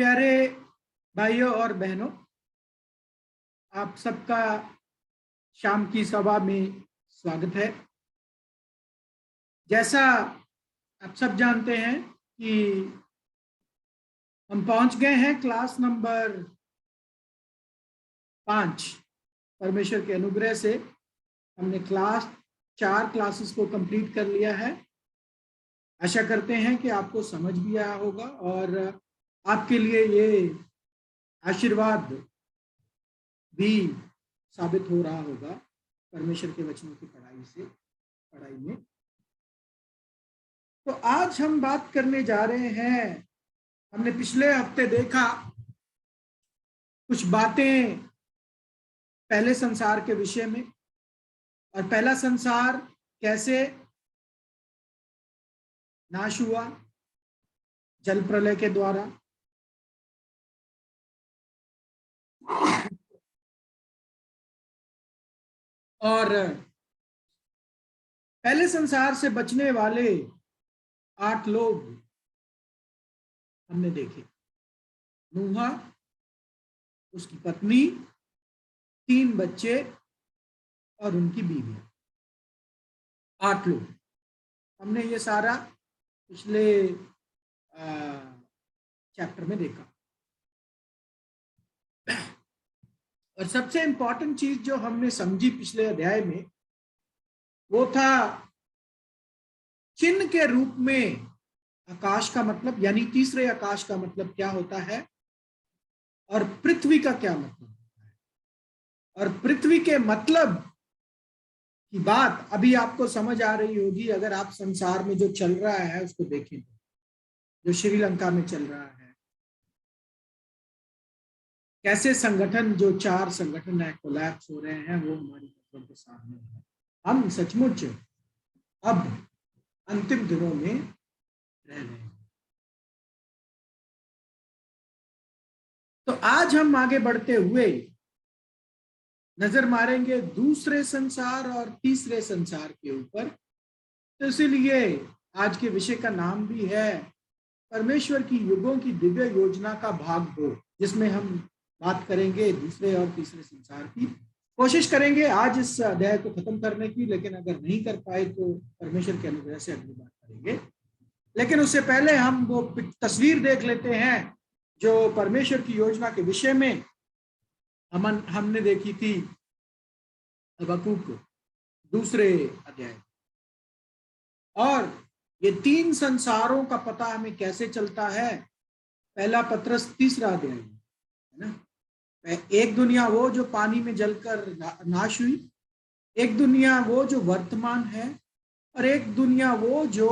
प्यारे भाइयों और बहनों, आप सबका शाम की सभा में स्वागत है। जैसा आप सब जानते हैं कि हम पहुंच गए हैं क्लास नंबर 5। परमेश्वर के अनुग्रह से हमने 4 क्लासेस को कंप्लीट कर लिया है। आशा करते हैं कि आपको समझ भी आया होगा और आपके लिए ये आशीर्वाद भी साबित हो रहा होगा परमेश्वर के वचनों की पढ़ाई में। तो आज हम बात करने जा रहे हैं, हमने पिछले हफ्ते देखा कुछ बातें पहले संसार के विषय में, और पहला संसार कैसे नाश हुआ जल प्रलय के द्वारा, और पहले संसार से बचने वाले 8 लोग हमने देखे। नूहा, उसकी पत्नी, 3 बच्चे और उनकी बीवी। 8 लोग हमने ये सारा पिछले चैप्टर में देखा। और सबसे इंपॉर्टेंट चीज जो हमने समझी पिछले अध्याय में, वो था चिन्ह के रूप में आकाश का मतलब, यानी तीसरे आकाश का मतलब क्या होता है, और पृथ्वी का क्या मतलब होता है। और पृथ्वी के मतलब की बात अभी आपको समझ आ रही होगी अगर आप संसार में जो चल रहा है उसको देखें। जो श्रीलंका में चल रहा है, कैसे संगठन, जो 4 संगठन है कोलैप्स हो रहे हैं, वो हमारी नजरों के सामने है। हम सचमुच अब अंतिम दिनों में रह रहे हैं। तो आज हम आगे बढ़ते हुए नजर मारेंगे दूसरे संसार और तीसरे संसार के ऊपर। तो इसीलिए आज के विषय का नाम भी है परमेश्वर की युगों की दिव्य योजना का भाग 2, जिसमें हम बात करेंगे दूसरे और तीसरे संसार की। कोशिश करेंगे आज इस अध्याय को खत्म करने की, लेकिन अगर नहीं कर पाए तो परमेश्वर के अनुग्रह से अगली बात करेंगे। लेकिन उससे पहले हम वो तस्वीर देख लेते हैं जो परमेश्वर की योजना के विषय में हमने देखी थी हबक्कूक दूसरे अध्याय। और ये 3 संसारों का पता हमें कैसे चलता है, पहला पत्रस 3 अध्याय है ना। एक दुनिया वो जो पानी में जलकर नाश हुई, एक दुनिया वो जो वर्तमान है, और एक दुनिया वो जो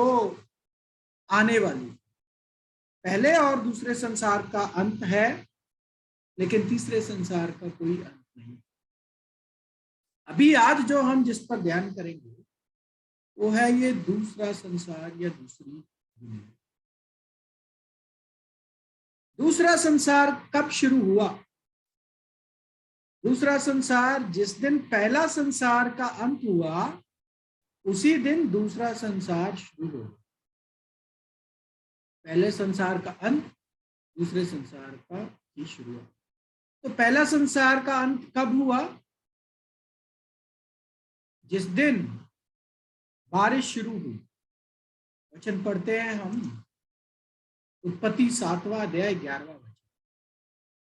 आने वाली। पहले और दूसरे संसार का अंत है, लेकिन तीसरे संसार का कोई अंत नहीं। अभी आज जो हम जिस पर ध्यान करेंगे वो है ये दूसरा संसार या दूसरी दुनिया। दूसरा संसार कब शुरू हुआ? दूसरा संसार जिस दिन पहला संसार का अंत हुआ, उसी दिन दूसरा संसार शुरू हुआ। पहले संसार का अंत, दूसरे संसार का ही शुरुआत। तो पहला संसार का अंत कब हुआ? जिस दिन बारिश शुरू हुई। वचन पढ़ते हैं हम, उत्पत्ति 7वां अध्याय 11वां वचन।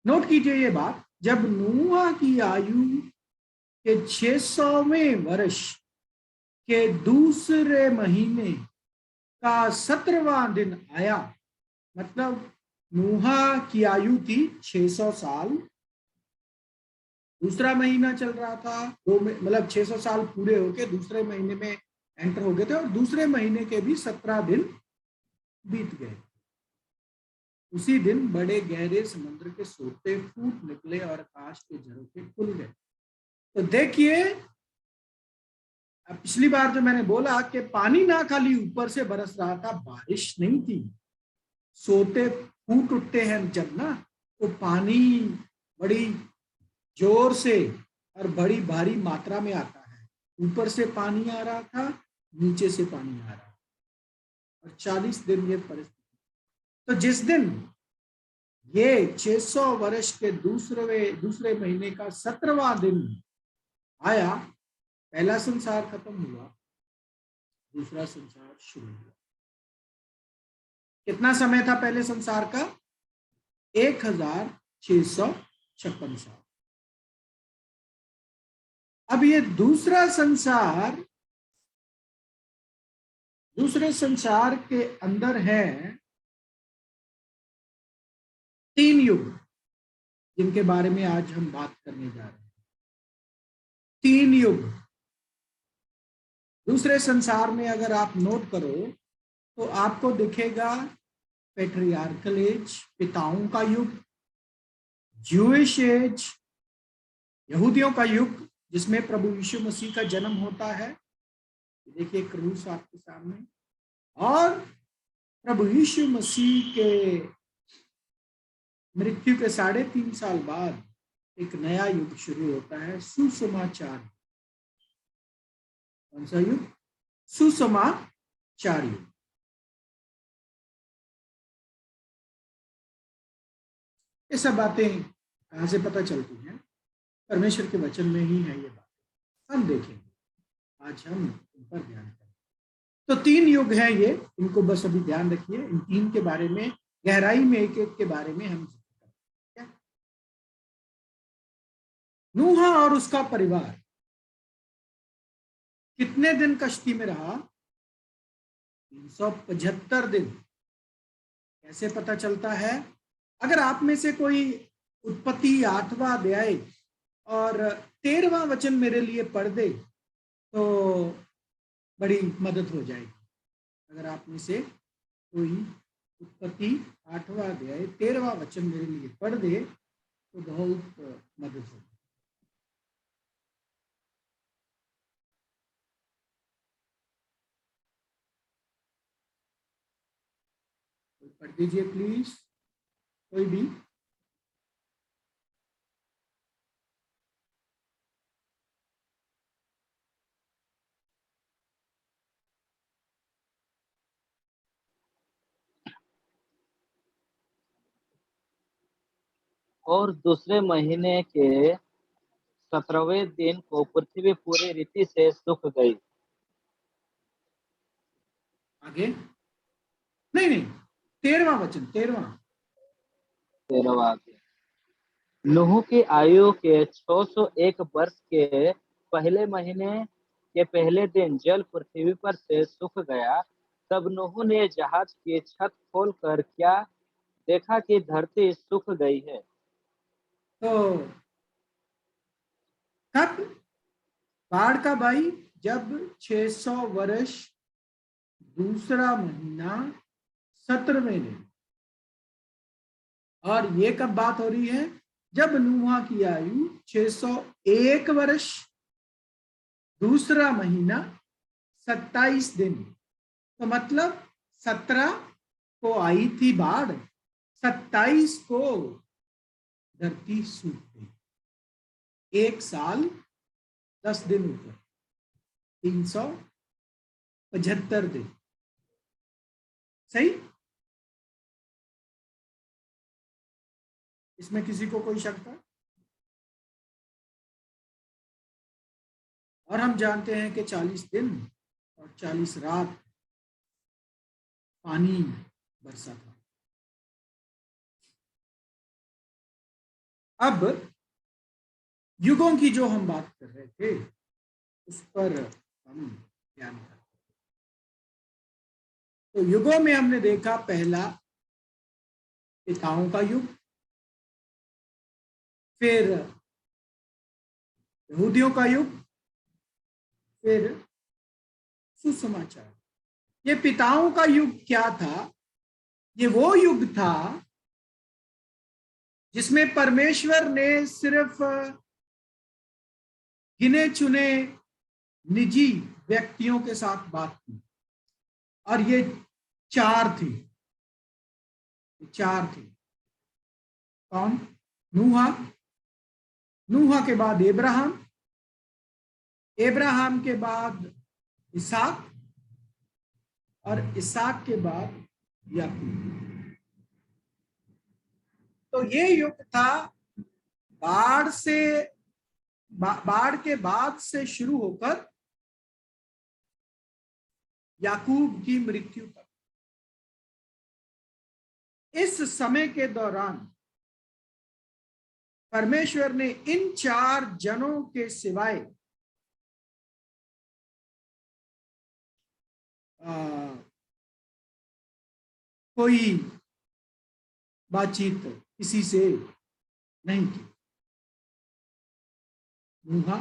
नोट कीजिए ये बात, जब नूह की आयु के 600वें वर्ष के दूसरे महीने का 17वां दिन आया, मतलब नूह की आयु थी 600 साल। दूसरा महीना चल रहा था, मतलब 600 साल पूरे होके दूसरे महीने में एंटर हो गए थे, और दूसरे महीने के भी 17 दिन बीत गए। उसी दिन बड़े गहरे समुद्र के सोते फूट निकले और आकाश के झरोखे खुल गए। तो देखिए, पिछली बार जो मैंने बोला कि पानी ना खाली ऊपर से बरस रहा था, बारिश नहीं थी। सोते फूट उठते हैं जब ना, तो पानी बड़ी जोर से और बड़ी भारी मात्रा में आता है। ऊपर से पानी आ रहा था, नीचे से पानी आ रहा था, और 40 दिन ये परिस्थिति। तो जिस दिन ये 600 वर्ष के दूसरे महीने का 17वां दिन आया। पहला संसार खत्म हुआ, दूसरा संसार शुरू हुआ। कितना समय था पहले संसार का? 1656 साल। अब ये दूसरे संसार के अंदर है 3 युग, जिनके बारे में आज हम बात करने जा रहे हैं। 3 युग दूसरे संसार में अगर आप नोट करो तो आपको दिखेगा पैट्रियार्कल एज, पिताओं का युग, ज्यूइश एज, यहूदियों का युग जिसमें प्रभु यीशु मसीह का जन्म होता है, देखिए क्रूस आपके सामने, और प्रभु यीशु मसीह के मृत्यु के 3.5 साल बाद एक नया युग शुरू होता है, सुसमाचार। कौन सा युग? सुसमाचार युग। ये सब बातें कहां से पता चलती हैं? परमेश्वर के वचन में ही है ये बात। हम देखेंगे, आज हम इन पर ध्यान करें। तो 3 युग हैं ये, इनको बस अभी ध्यान रखिए। इन 3 के बारे में गहराई में एक के बारे में हम क्या? नूह और उसका परिवार कितने दिन कश्ती में रहा? 375 दिन। कैसे पता चलता है? अगर आप में से कोई उत्पत्ति 8वां अध्याय और 13वां वचन मेरे लिए पढ़ दे तो बड़ी मदद हो जाएगी। अगर आप में से कोई उत्पत्ति 8वां अध्याय 13वां वचन मेरे लिए पढ़ दे तो बहुत मदद होगी। पढ़ दीजिए प्लीज, कोई भी। और दूसरे महीने के 17वें दिन को पृथ्वी पूरी रीति से सूख गई। आगे नहीं, 13वां वचन, 13वां। नूह की आयु के 601 वर्ष के पहले महीने के पहले दिन जल पृथ्वी पर से सूख गया। तब नूह ने जहाज की छत खोलकर क्या देखा कि धरती सूख गई है। तो कब बाढ़ का भाई? जब 600 वर्ष दूसरा महीना 17वें दिन। और ये कब बात हो रही है? जब नूह की आयु 601 वर्ष दूसरा महीना 27 दिन। तो मतलब 17 को आई थी बाढ़, 27 को धरती सूख गई। 1 साल 10 दिन ऊपर, 375 दिन। सही? इसमें किसी को कोई शक था? और हम जानते हैं कि 40 दिन और 40 रात पानी बरसा था। अब युगों की जो हम बात कर रहे थे उस पर हम ध्यान करते हैं। तो युगों में हमने देखा, पहला पिताओं का युग, फिर यहूदियों का युग, फिर सुसमाचार। ये पिताओं का युग क्या था? ये वो युग था जिसमें परमेश्वर ने सिर्फ गिने चुने निजी व्यक्तियों के साथ बात की, और ये 4 थी। कौन? नूह के बाद एब्राहम के बाद इसहाक, और इसहाक के बाद याकूब। तो ये युग था बाढ़ के बाद से शुरू होकर याकूब की मृत्यु तक। इस समय के दौरान परमेश्वर ने इन 4 जनों के सिवाय कोई बातचीत किसी से नहीं की। नूह,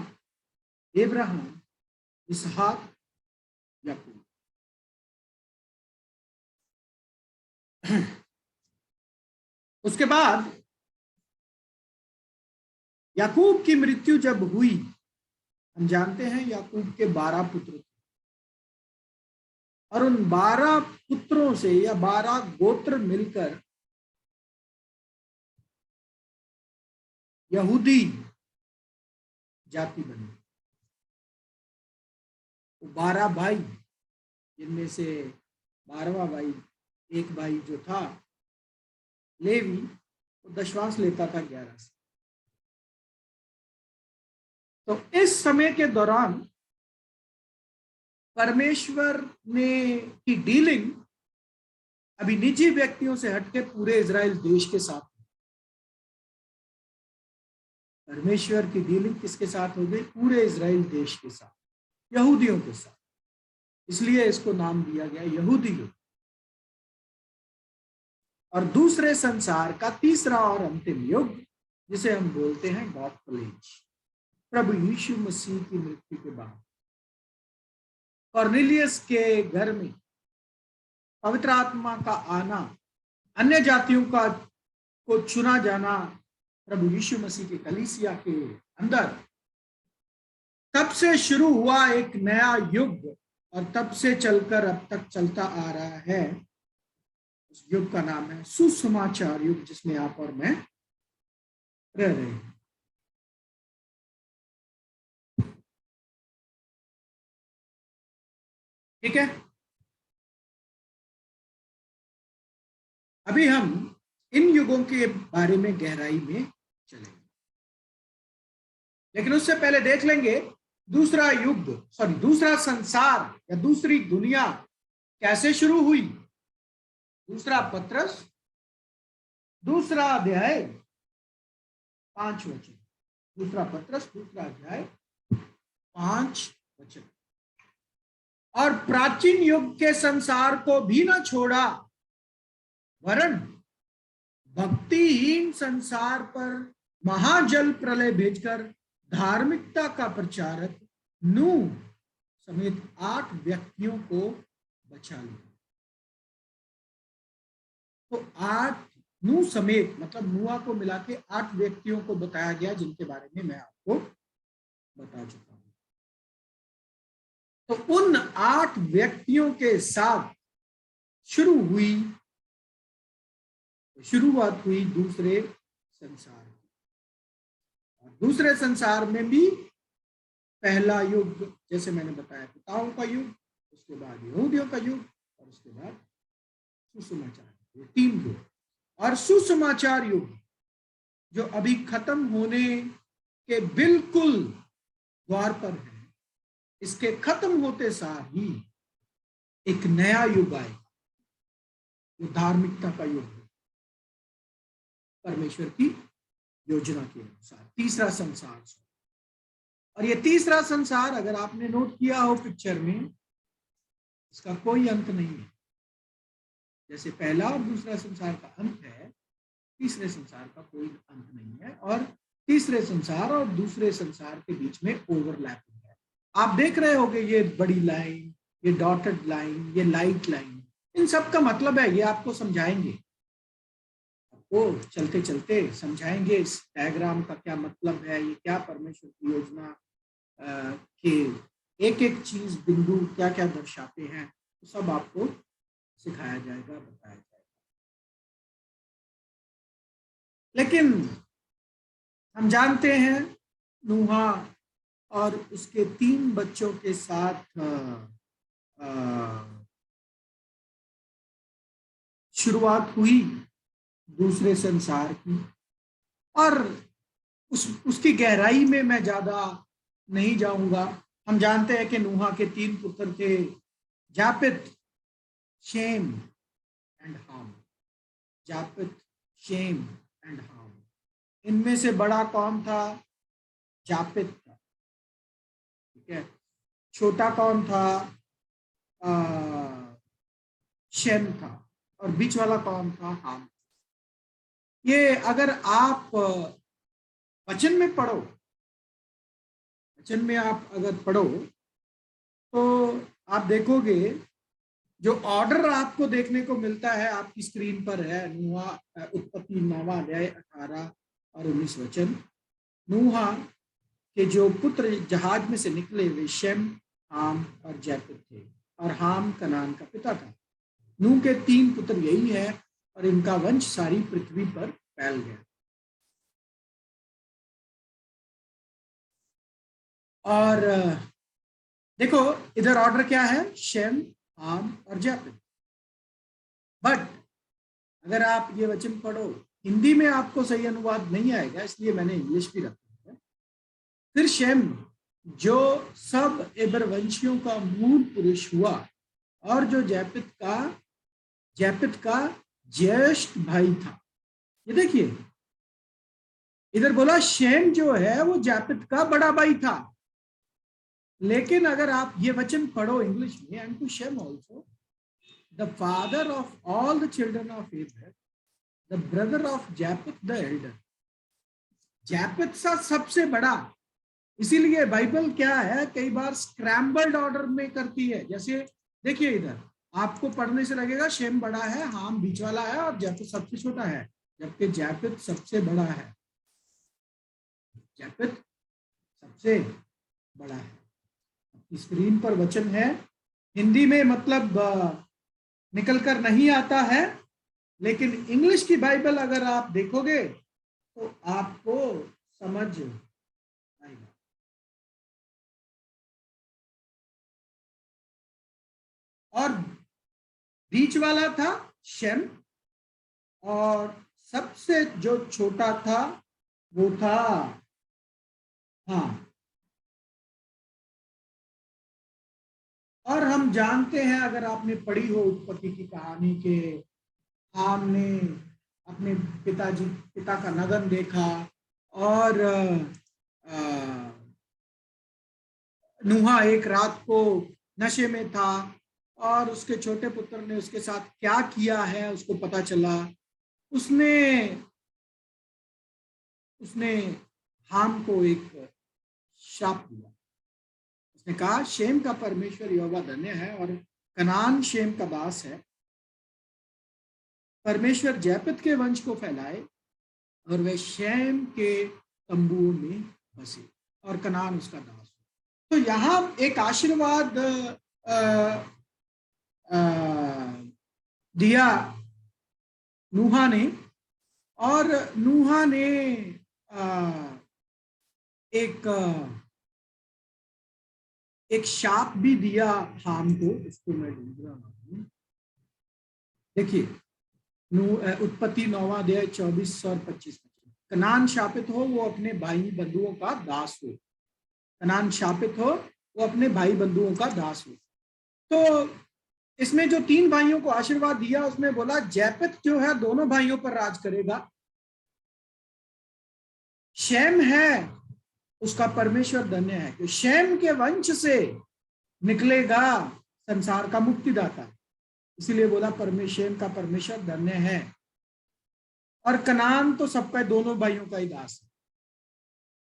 अब्राहम, इसहाक, याकूब। उसके बाद याकूब की मृत्यु जब हुई, हम जानते हैं याकूब के 12 पुत्र थे, और उन 12 पुत्रों से या 12 गोत्र मिलकर यहूदी जाति बनी। 12 भाई, जिनमें से 12वां भाई, एक भाई जो था लेवी, वो दशवांश लेता था 11 से। तो इस समय के दौरान परमेश्वर ने की डीलिंग अभी निजी व्यक्तियों से हटके पूरे इजराइल देश के साथ। परमेश्वर की डीलिंग किसके साथ हो गई? पूरे इजराइल देश के साथ, यहूदियों के साथ। इसलिए इसको नाम दिया गया यहूदी युग। और दूसरे संसार का तीसरा और अंतिम युग, जिसे हम बोलते हैं गॉस्पेल एज, प्रभु यीशु मसीह की मृत्यु के बाद कॉर्नेलियस के घर में पवित्र आत्मा का आना, अन्य जातियों का को चुना जाना प्रभु यीशु मसीह के कलीसिया के अंदर, तब से शुरू हुआ एक नया युग, और तब से चलकर अब तक चलता आ रहा है। उस युग का नाम है सुसमाचार युग, जिसमें आप और मैं रह रहे हैं। ठीक है, अभी हम इन युगों के बारे में गहराई में चलेंगे, लेकिन उससे पहले देख लेंगे दूसरा संसार या दूसरी दुनिया कैसे शुरू हुई। दूसरा पत्रस, दूसरा अध्याय 5 वचन। दूसरा पत्रस, दूसरा अध्याय 5 वचन। और प्राचीन युग के संसार को भी न छोड़ा, वरन भक्तिहीन संसार पर महाजल प्रलय भेजकर धार्मिकता का प्रचारक नूह समेत 8 व्यक्तियों को बचा लिया। तो 8 नूह समेत मतलब नूह को मिला के 8 व्यक्तियों को बताया गया, जिनके बारे में मैं आपको बता चुका हूं। तो उन 8 व्यक्तियों के साथ शुरुआत हुई दूसरे संसार की। और दूसरे संसार में भी पहला युग, जैसे मैंने बताया, पिताओं का युग, उसके बाद यहूदियों का युग, और उसके बाद सुसमाचार, ये 3 युग। और सुसमाचार युग जो अभी खत्म होने के बिल्कुल द्वार पर है, इसके खत्म होते सार ही एक नया युग आएगा, जो धार्मिकता का युग है, परमेश्वर की योजना के अनुसार तीसरा संसार। और ये तीसरा संसार, अगर आपने नोट किया हो पिक्चर में, इसका कोई अंत नहीं है। जैसे पहला और दूसरा संसार का अंत है, तीसरे संसार का कोई अंत नहीं है। और तीसरे संसार और दूसरे संसार के बीच में ओवरलैपिंग है। आप देख रहे होंगे ये बड़ी लाइन, ये डॉटेड लाइन, ये लाइट लाइन, इन सब का मतलब है, ये आपको समझाएंगे, आपको चलते चलते समझाएंगे इस डायग्राम का क्या मतलब है, ये क्या परमेश्वर की योजना के एक एक चीज, बिंदु क्या क्या दर्शाते हैं, तो सब आपको सिखाया जाएगा, बताया जाएगा। लेकिन हम जानते हैं नूह और उसके 3 बच्चों के साथ शुरुआत हुई दूसरे संसार की। और उसकी गहराई में मैं ज्यादा नहीं जाऊंगा। हम जानते हैं कि नूहा के 3 पुत्र थे, जापित, शेम एंड हाम। जापित, शेम एंड हाम। इनमें से बड़ा कौन था? जापित था। ठीक है। छोटा कौन था? शेम था। और बीच वाला कौन था? हाम। ये अगर आप वचन में पढ़ो, वचन में आप अगर पढ़ो तो आप देखोगे जो ऑर्डर आपको देखने को मिलता है आपकी स्क्रीन पर है। नूहा, उत्पत्ति 9वां अध्याय 18 और 19 वचन। नूहा के जो पुत्र जहाज में से निकले वे शेम, हाम और जैपित थे, और हाम कनान का पिता था। नूह के 3 पुत्र यही है और इनका वंश सारी पृथ्वी पर फैल गया। और देखो इधर ऑर्डर क्या है? शेम, हाम और जैपित। बट अगर आप ये वचन पढ़ो, हिंदी में आपको सही अनुवाद नहीं आएगा, इसलिए मैंने इंग्लिश भी रखा है। फिर शेम जो सब एबर वंशियों का मूल पुरुष हुआ, और जो जैपित का ज्येष्ठ भाई था। ये देखिए इधर बोला शेम जो है वो जैपित का बड़ा भाई था। लेकिन अगर आप ये वचन पढ़ो इंग्लिश में, and to Shem also the father of all the children of Eber, the brother of Japheth the elder. Japheth सा सबसे बड़ा। इसीलिए बाइबल क्या है, कई बार स्क्रैम्बल्ड ऑर्डर में करती है। जैसे देखिए इधर आपको पढ़ने से लगेगा शेम बड़ा है, हाम बीच वाला है और जैपित सबसे छोटा है, जबकि जैपित सबसे बड़ा है। जैपित सबसे बड़ा है। स्क्रीन पर वचन है, हिंदी में मतलब निकल कर नहीं आता है, लेकिन इंग्लिश की बाइबल अगर आप देखोगे तो आपको समझ आएगा। और बीच वाला था शेम, और सबसे जो छोटा था वो था हाम। और हम जानते हैं, अगर आपने पढ़ी हो उत्पत्ति की कहानी, के हाम ने अपने पिता का नगन देखा, और नूहा एक रात को नशे में था, और उसके छोटे पुत्र ने उसके साथ क्या किया है उसको पता चला। उसने उसने हाम को एक शाप दिया। उसने कहा शेम का परमेश्वर यहोवा धन्य है और कनान शेम का दास है। परमेश्वर जैपित के वंश को फैलाए और वह शेम के तंबुओं में बसे, और कनान उसका दास हो। तो यहाँ एक आशीर्वाद दिया नूहा ने, और नूहा ने एक शाप भी दिया हाम को। इसको मैं ढूंढ रहा हूं। देखिए उत्पत्ति 9वां अध्याय 24 और 25। कनान शापित हो वो अपने भाई बंधुओं का दास हो। कनान शापित हो वो अपने भाई बंधुओं का दास हो। तो इसमें जो 3 भाइयों को आशीर्वाद दिया उसमें बोला जैपित जो है दोनों भाइयों पर राज करेगा। शेम है उसका परमेश्वर धन्य है कि शेम के वंश से निकलेगा संसार का मुक्तिदाता। इसीलिए बोला शेम का परमेश्वर धन्य है। और कनान तो सबका दोनों भाइयों का ही दास है।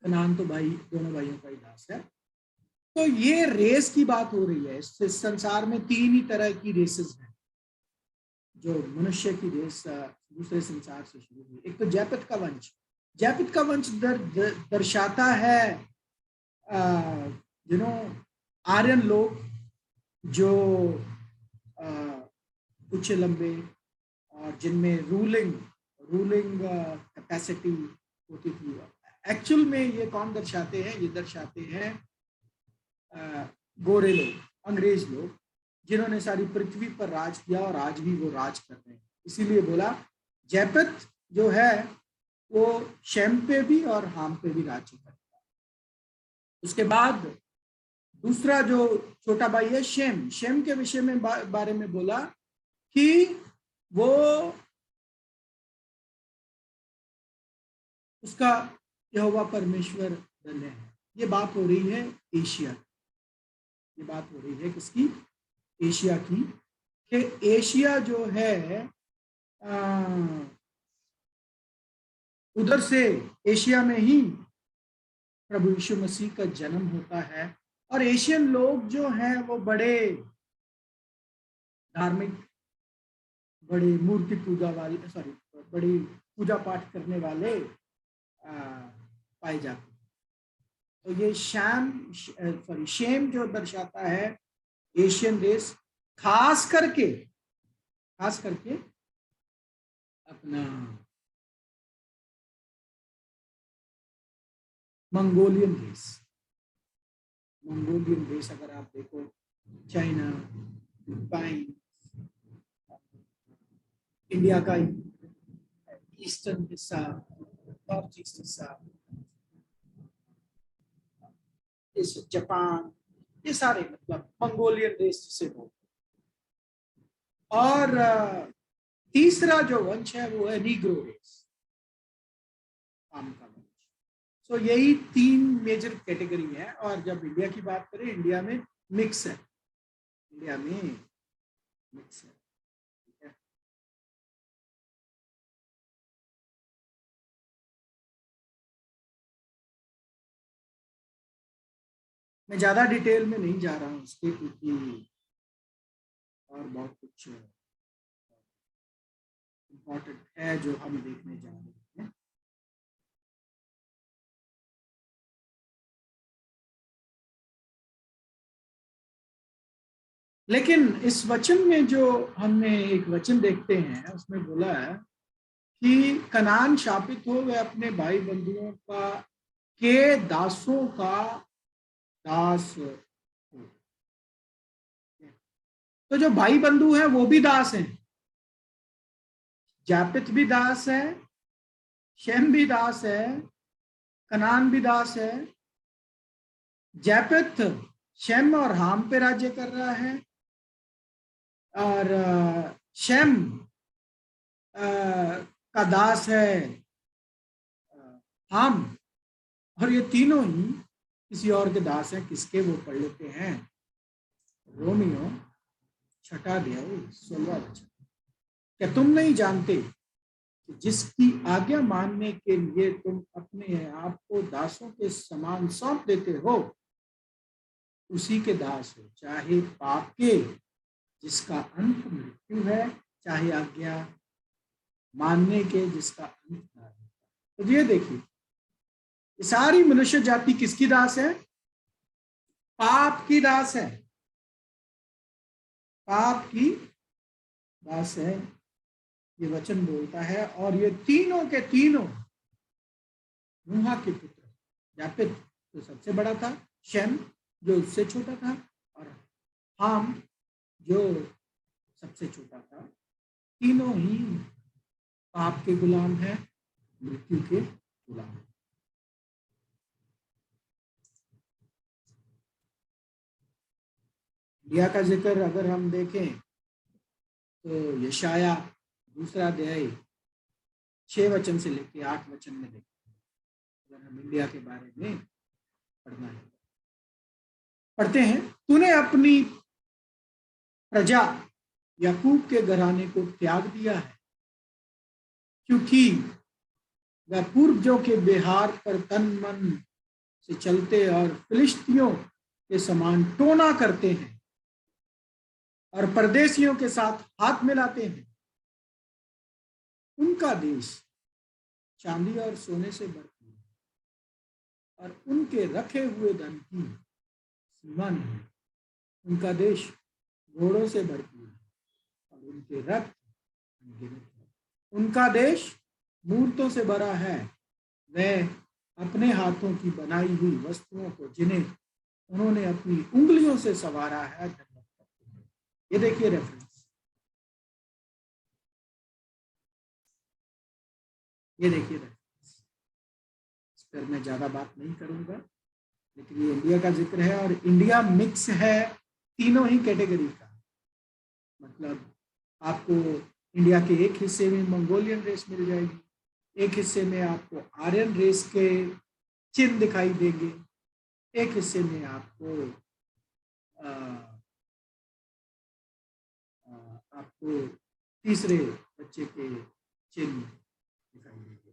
कनान तो दोनों भाइयों का ही दास है। तो ये रेस की बात हो रही है। इस संसार में 3 ही तरह की रेसेस हैं जो मनुष्य की रेस दूसरे संसार से शुरू हुई। एक तो जैपित का वंश। जैपित का वंश दर्शाता है आर्यन लोग जो ऊंचे लंबे और जिनमें रूलिंग कैपेसिटी होती थी। एक्चुअल में ये कौन दर्शाते हैं? ये दर्शाते हैं गोरे लोग, अंग्रेज लोग, जिन्होंने सारी पृथ्वी पर राज किया और आज भी वो राज कर रहे हैं। इसीलिए बोला जैपित जो है वो शेम पे भी और हाम पे भी राज्य करता है। उसके बाद दूसरा जो छोटा भाई है शेम, शेम के विषय में बारे में बोला कि वो उसका यहोवा परमेश्वर धन्य है। ये बात हो रही है एशिया, ये बात हो रही है किसकी? एशिया की। कि एशिया जो है उधर से एशिया में ही प्रभु यीशु मसीह का जन्म होता है। और एशियन लोग जो हैं वो बड़े धार्मिक, बड़े मूर्ति पूजा वाले, बड़ी पूजा पाठ करने वाले पाए जाते हैं। तो ये शेम जो दर्शाता है एशियन देश, खास करके अपना मंगोलियन देश अगर आप देखो, चाइना, फिलीपाइन, इंडिया का ईस्टर्न हिस्सा, नॉर्थ ईस्ट हिस्सा, जापान, ये सारे मतलब मंगोलियन देश जिसे बोलते। और तीसरा जो वंश है वो है नीग्रो रेस, आम का वंश। सो यही 3 मेजर कैटेगरी है। और जब इंडिया की बात करें, इंडिया में मिक्स है, ठीक है। मैं ज्यादा डिटेल में नहीं जा रहा हूँ इसके, क्योंकि और बहुत कुछ इम्पोर्टेंट है जो हम देखने जा रहे हैं। लेकिन इस वचन में जो हमने एक वचन देखते हैं, उसमें बोला है कि कनान शापित हो, वह अपने भाई बंधुओं का के दासों का दास हो। तो जो भाई बंधु हैं वो भी दास हैं, जापित भी दास है, शेम भी दास है, कनान भी दास है। जापित शेम और हाम पे राज्य कर रहा है, और शेम का दास है हाम, और ये तीनों ही किसी और के दास हैं। किसके? वो पढ़ लेते हैं रोमियो 6 अध्याय 16 वचन। क्या तुम नहीं जानते कि जिसकी आज्ञा मानने के लिए तुम अपने आप को दासों के समान सौंप देते हो, उसी के दास हो, चाहे पाप के जिसका अंत मृत्यु है, चाहे आज्ञा मानने के जिसका अंत न है। तो ये देखिए, ये सारी मनुष्य जाति किसकी दास है? पाप की दास है, पाप की दास है, ये वचन बोलता है। और ये तीनों के तीनों नूहा के पुत्र, जापित जो सबसे बड़ा था, शेम जो उससे छोटा था, और हाम जो सबसे छोटा था, तीनों ही पाप के गुलाम हैं, मृत्यु के गुलाम। इंडिया का जिक्र अगर हम देखें तो यशाया 2 अध्याय 6 वचन से लेकर 8 वचन में देखते हैं। अगर हम इंडिया के बारे में पढ़ना है, पढ़ते हैं, तूने अपनी प्रजा याकूब के घराने को त्याग दिया है, क्योंकि वह पूर्वजों के बिहार पर तन मन से चलते और फिलिस्तियों के समान टोना करते हैं और परदेशियों के साथ हाथ मिलाते हैं। उनका देश चांदी और सोने से भरपूर है, और उनके रखे हुए धन की सीमा नहीं। उनका देश घोड़ों से भरपूर है, और उनके रथ अनगिनत है। उनका देश मूर्तों से भरा है, वह अपने हाथों की बनाई हुई वस्तुओं को, जिन्हें उन्होंने अपनी उंगलियों से संवारा है, धन्यवाद करते हैं। ये देखिए रेफरेंस। ये देखिए, इस पर मैं ज्यादा बात नहीं करूंगा, लेकिन ये इंडिया का जिक्र है और इंडिया मिक्स है तीनों ही कैटेगरी का। मतलब आपको इंडिया के एक हिस्से में मंगोलियन रेस मिल जाएगी, एक हिस्से में आपको आर्यन रेस के चिन्ह दिखाई देंगे, एक हिस्से में आपको आपको तीसरे बच्चे के चिन्ह दिखाई देंगे।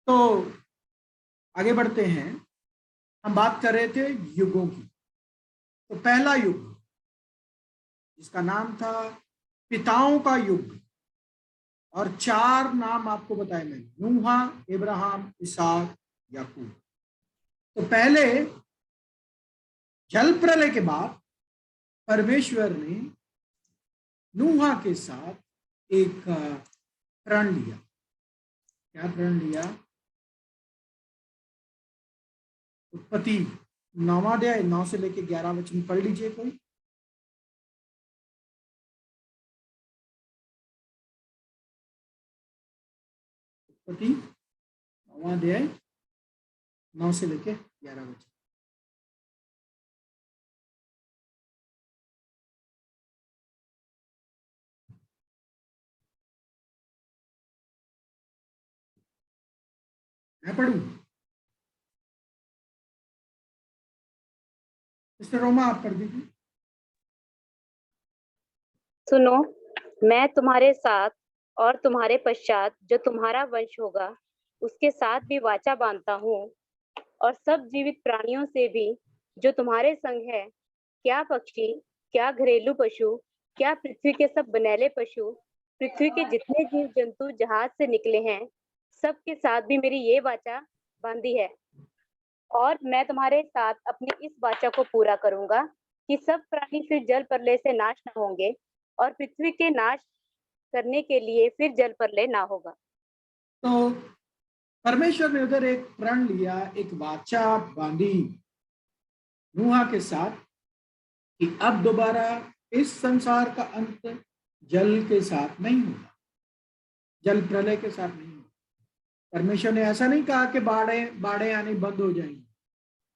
तो आगे बढ़ते हैं, हम बात कर रहे थे युगों की। तो पहला युग जिसका नाम था पिताओं का युग, और 4 नाम आपको बताए मैंने, नूहा, इब्राहिम, इसहाक, याकूब। तो पहले जल प्रलय के बाद परमेश्वर ने नूहा के साथ एक प्रण लिया। क्या प्रण लिया? उत्पत्ति 9वां अध्याय 9 से लेकर 11 वचन पढ़ लीजिए कोई। उत्पत्ति 9वां अध्याय 9 से लेकर 11 वचन। मैं पढ़ूं? मिस्टर रोमा आप पढ़ दीजिए। सुनो, मैं तुम्हारे साथ और तुम्हारे पश्चात जो तुम्हारा वंश होगा उसके साथ भी वाचा बांधता हूँ, और सब जीवित प्राणियों से भी जो तुम्हारे संग है, क्या पक्षी, क्या घरेलू पशु, क्या पृथ्वी के सब बनेले पशु, पृथ्वी के जितने जीव जंतु जहाज से निकले हैं, सब के साथ भी मेरी ये वाचा बांधी है। और मैं तुम्हारे साथ अपनी इस वाचा को पूरा करूंगा कि सब प्राणी फिर जल प्रलय से नाश न होंगे, और पृथ्वी के नाश करने के लिए फिर जल प्रलय ना होगा। तो परमेश्वर ने उधर एक प्रण लिया, एक वाचा बांधी नूहा के साथ कि अब दोबारा इस संसार का अंत जल के साथ नहीं होगा, जल प्रलय के साथ नहीं होगा। परमेश्वर ने ऐसा नहीं कहा कि बाढ़ें आनी बंद हो जाएंगी।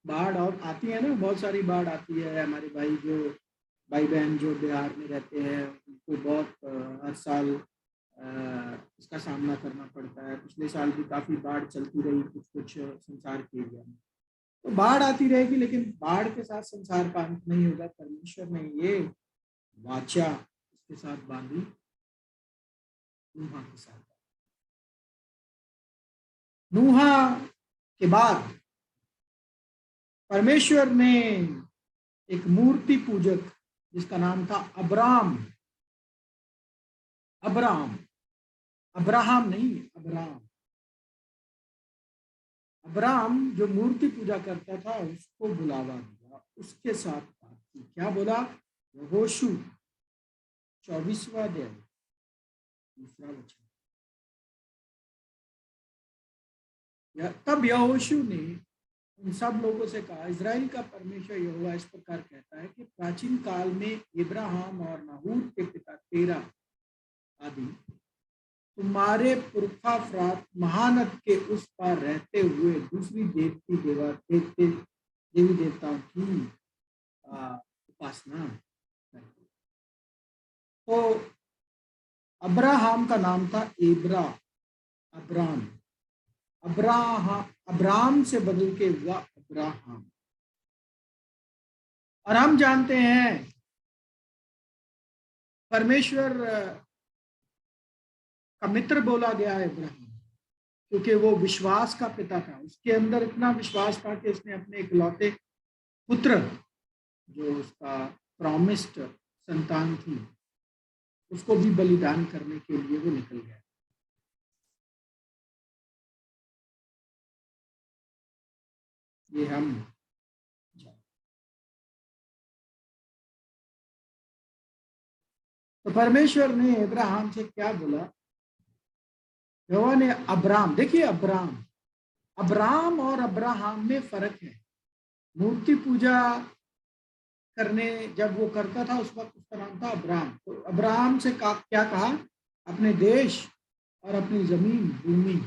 बाढ़ और आती है ना, बहुत सारी बाढ़ आती है। हमारे भाई बहन जो बिहार में रहते हैं उनको बहुत हर साल इसका सामना करना पड़ता है। पिछले साल भी काफी बाढ़ चलती रही कुछ संसार के एरिया में। तो बाढ़ आती रहेगी, लेकिन बाढ़ के साथ संसार का अंत नहीं होगा। परमेश्वर ने ये वाचा इसके साथ बांधी, नूहा के साथ। नूहा के बाद परमेश्वर ने एक मूर्ति पूजक जिसका नाम था अब्राम अब्राहम नहीं, अब्राम जो मूर्ति पूजा करता था उसको बुलावा दिया, उसके साथ बात की। क्या बोला? यहोशू 24वां अध्याय 2 वचन। तब यहोशू ने उन सब लोगों से कहा, इजराइल का परमेश्वर यहोवा इस प्रकार कहता है कि प्राचीन काल में इब्राहिम और नाहूर के पिता तेरा आदि तुम्हारे पुरखा फ्रात महानद के उस पार रहते हुए दूसरी देवी देवताओं की उपासना करते। तो अब्राहम का नाम था अब्राहम से बदल के हुआ अब्राहम। और हम जानते हैं परमेश्वर का मित्र बोला गया है इब्राहिम, क्योंकि वो विश्वास का पिता था। उसके अंदर इतना विश्वास था कि उसने अपने इकलौते पुत्र, जो उसका प्रॉमिस्ड संतान थी, उसको भी बलिदान करने के लिए वो निकल गया। ये हम तो परमेश्वर ने इब्राहिम से क्या बोला? यहोवा ने अब्राम, देखिए अब्राम और अब्राहम में फर्क है। मूर्ति पूजा करने जब वो करता था उस वक्त उसका नाम था अब्राम। तो अब्राहम से क्या कहा? अपने देश और अपनी जमीन भूमि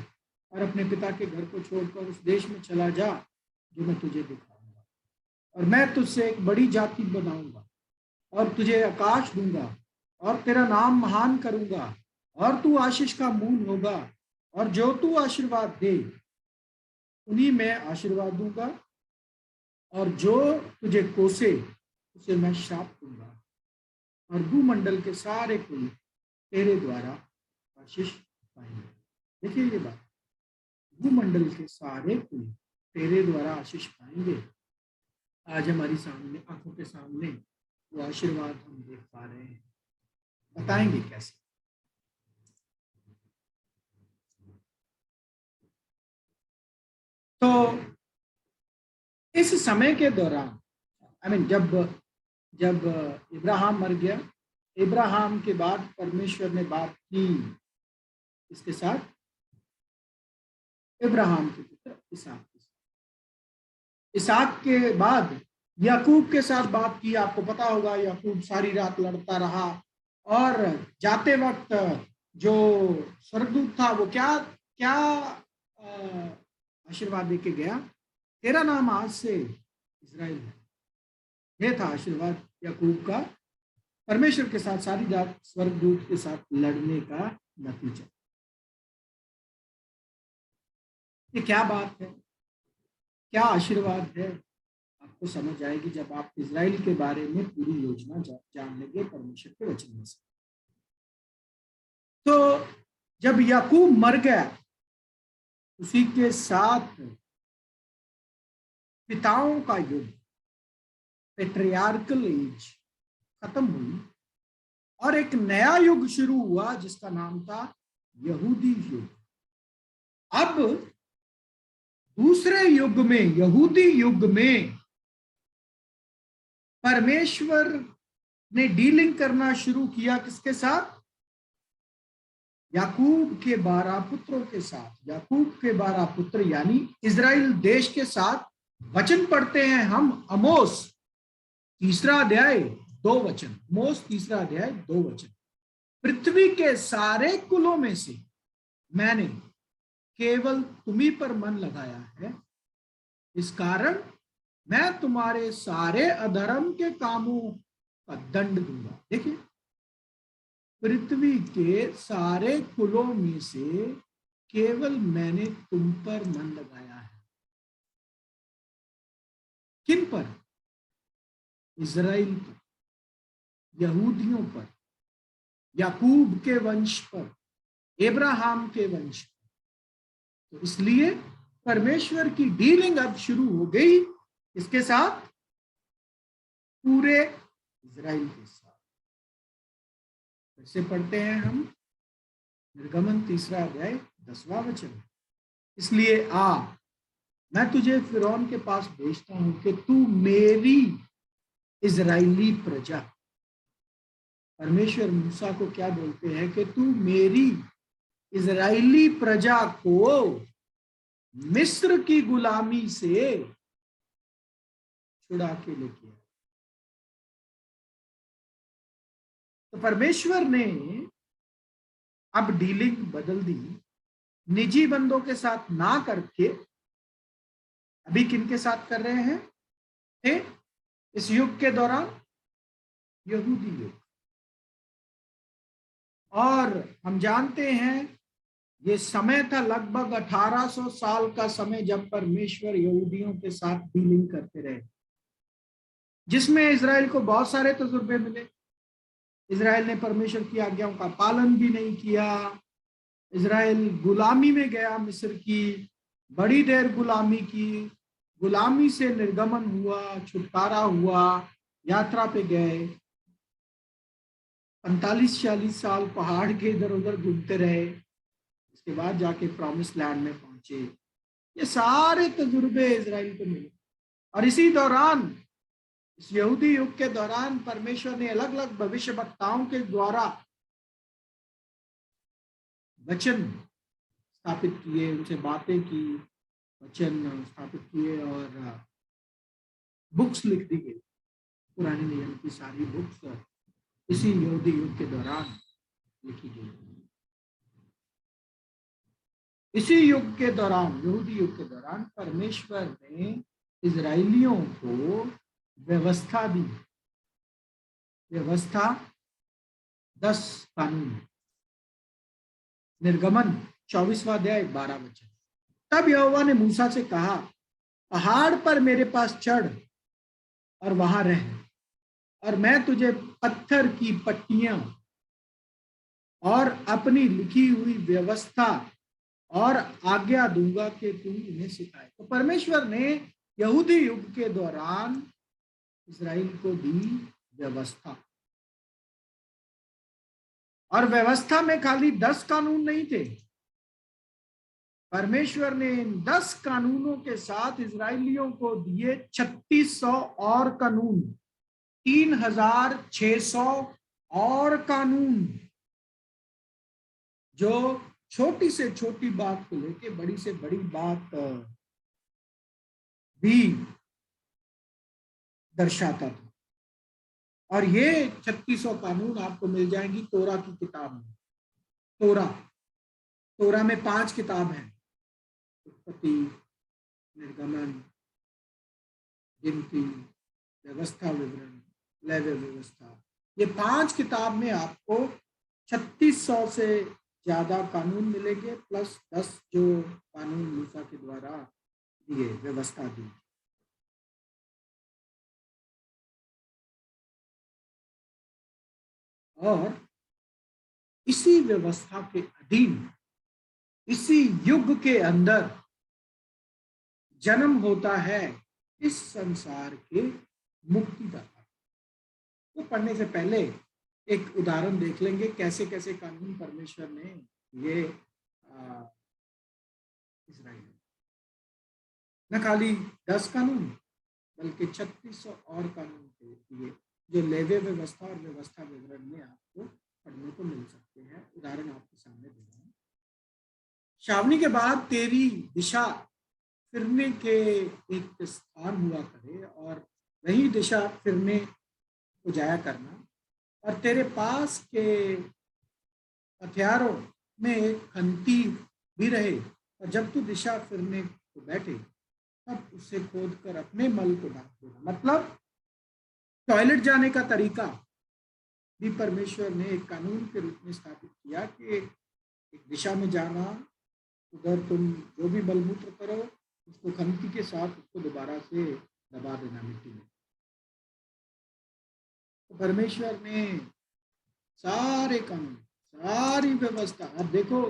और अपने पिता के घर को छोड़कर उस देश में चला जा जो मैं तुझे दिखाऊंगा, और मैं तुझसे एक बड़ी जाति बनाऊंगा और तुझे आकाश दूंगा और तेरा नाम महान करूंगा और तू आशीष का मूल होगा, और जो तू आशीर्वाद दे उन्हीं में आशीर्वाद दूंगा, और जो तुझे कोसे उसे मैं श्राप दूंगा, और भूमंडल के सारे कुल तेरे द्वारा आशीष पाएंगे। देखिए ये बात, भूमंडल के सारे कुल तेरे द्वारा आशीष पाएंगे। आज हमारी सामने, आंखों के सामने वो आशीर्वाद हम देख पा रहे हैं। बताएंगे कैसे? तो इस समय के दौरान जब इब्राहिम मर गया, इब्राहिम के बाद परमेश्वर ने बात की इसके साथ, इब्राहिम के पुत्र इसहाक, इसहाक के बाद याकूब के साथ बात की। आपको पता होगा याकूब सारी रात लड़ता रहा, और जाते वक्त जो स्वर्गदूत था वो क्या क्या आशीर्वाद देके गया, तेरा नाम आज से इजराइल है। यह था आशीर्वाद याकूब का परमेश्वर के साथ सारी रात स्वर्गदूत के साथ लड़ने का नतीजा। ये क्या बात है, क्या आशीर्वाद है, आपको समझ आएगी जब आप इजराइल के बारे में पूरी योजना जान लेंगे परमेश्वर के वचन में से। तो जब याकूब मर गया, उसी के साथ पिताओं का युग, पेट्रियार्कल एज खत्म हुई और एक नया युग शुरू हुआ जिसका नाम था यहूदी युग। अब दूसरे युग में, यहूदी युग में, परमेश्वर ने डीलिंग करना शुरू किया किसके साथ? याकूब के 12 पुत्रों के साथ। याकूब के 12 पुत्र यानी इजराइल देश के साथ। वचन पढ़ते हैं हम आमोस 3 अध्याय 2 वचन, आमोस 3 अध्याय 2 वचन। पृथ्वी के सारे कुलों में से मैंने केवल तुम्ही पर मन लगाया है, इस कारण मैं तुम्हारे सारे अधर्म के कामों का दंड दूंगा। देखिए, पृथ्वी के सारे कुलों में से केवल मैंने तुम पर मन लगाया है। किन पर? इजराइल पर, यहूदियों पर, याकूब के वंश पर, इब्राहिम के वंश पर। तो इसलिए परमेश्वर की डीलिंग अब शुरू हो गई इसके साथ, पूरे इजराइल के साथ। कैसे पढ़ते हैं हम? निर्गमन 3 अध्याय 10वां वचन। इसलिए मैं तुझे फिरौन के पास भेजता हूं कि तू मेरी इजराइली प्रजा। परमेश्वर मूसा को क्या बोलते हैं कि तू मेरी इजराइली प्रजा को मिस्र की गुलामी से छुड़ा के लेके आया। तो परमेश्वर ने अब डीलिंग बदल दी, निजी बंदों के साथ ना करके अभी किन के साथ कर रहे हैं? इस युग के दौरान यहूदी युग। और हम जानते हैं ये समय था लगभग 1800 साल का समय जब परमेश्वर यहूदियों के साथ डीलिंग करते रहे, जिसमें इजराइल को बहुत सारे तजुर्बे मिले। इजराइल ने परमेश्वर की आज्ञाओं का पालन भी नहीं किया। इजराइल गुलामी में गया, मिस्र की बड़ी देर गुलामी की, गुलामी से निर्गमन हुआ, छुटकारा हुआ, यात्रा पे गए, 45-46 साल पहाड़ के इधर उधर घूमते रहे, इसके बाद जाके प्रॉमिस लैंड में पहुंचे। ये सारे तजुर्बे इजराइल को मिले। और इसी दौरान, इस यहूदी युग के दौरान, परमेश्वर ने अलग अलग भविष्यवक्ताओं के द्वारा वचन स्थापित किए, उनसे बातें की, वचन स्थापित किए और बुक्स लिख दी गई। पुराने नियम की सारी बुक्स इसी यहूदी युग के दौरान लिखी गई। इसी युग के दौरान, यहूदी युग के दौरान, परमेश्वर ने इजराइलियों को व्यवस्था दी। व्यवस्था 10 कानून। निर्गमन 24वां अध्याय 12 वचन। तब यहोवा ने मूसा से कहा, पहाड़ पर मेरे पास चढ़ और वहां रह, और मैं तुझे पत्थर की पट्टियां और अपनी लिखी हुई व्यवस्था और आज्ञा दूंगा कि तू इन्हें सिखाए। तो परमेश्वर ने यहूदी युग के दौरान इस्राएल को दी व्यवस्था। और व्यवस्था में खाली 10 कानून नहीं थे। परमेश्वर ने इन 10 कानूनों के साथ इजरायलियों को दिए 3600 और कानून, 3600 और कानून, जो छोटी से छोटी बात को लेके बड़ी से बड़ी बात भी दर्शाता था। और ये 3600 कानून आपको मिल जाएंगी तोरा की किताब में। तोरा में 5 किताब हैं, उत्पत्ति, निर्गमन, गिनती, व्यवस्था विवरण, लेवी व्यवस्था। ये 5 किताब में आपको 3600 से ज्यादा कानून मिलेंगे, प्लस 10 जो कानून मूसा के द्वारा दिए, व्यवस्था दी। और इसी व्यवस्था के अधीन, इसी युग के अंदर जन्म होता है इस संसार के मुक्तिदाता। तो पढ़ने से पहले एक उदाहरण देख लेंगे, कैसे कैसे कानून परमेश्वर ने ये इस्राएल, न खाली 10 कानून बल्कि 3600 और कानून थे ये, जो लेवी व्यवस्था और व्यवस्था विवरण में आपको पढ़ने को मिल सकते हैं। उदाहरण आपके सामने दे रहा हूं। छावनी के बाद तेरी दिशा फिरने के एक स्थान हुआ करे, और वही दिशा फिरने को जाया करना, और तेरे पास के हथियारों में एक खंती भी रहे, और जब तू दिशा फिरने को बैठे तब उसे खोद कर अपने मल को ढांक देना। मतलब टॉयलेट जाने का तरीका भी परमेश्वर ने एक कानून के रूप में स्थापित किया कि एक दिशा में जाना, उधर तुम जो भी मलमूत्र करो उसको खंती के साथ उसको दोबारा से दबा देना मिट्टी में। तो परमेश्वर ने सारे कानून, सारी व्यवस्था, अब देखो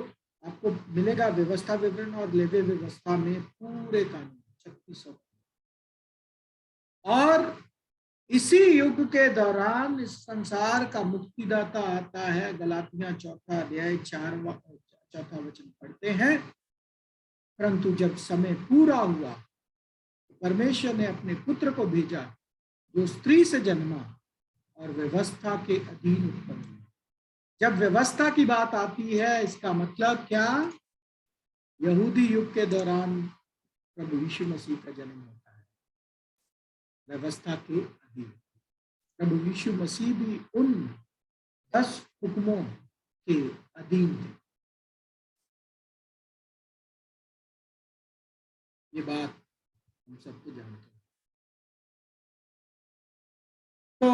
आपको मिलेगा व्यवस्था विवरण और लेवी व्यवस्था में पूरे कानून 3600। और इसी युग के दौरान इस संसार का मुक्तिदाता आता है। गलातियां 4 अध्याय 4 वचन पढ़ते हैं, परंतु जब समय पूरा हुआ तो परमेश्वर ने अपने पुत्र को भेजा, जो स्त्री से जन्मा और व्यवस्था के अधीन उत्पन्न हुआ। जब व्यवस्था की बात आती है, इसका मतलब क्या? यहूदी युग के दौरान प्रभु यीशु मसीह का जन्म होता है व्यवस्था के अधीन। प्रभु यीशु मसीह भी उन 10 हुक्मों के अधीन थे। ये बात हम सबको जानते हैं। तो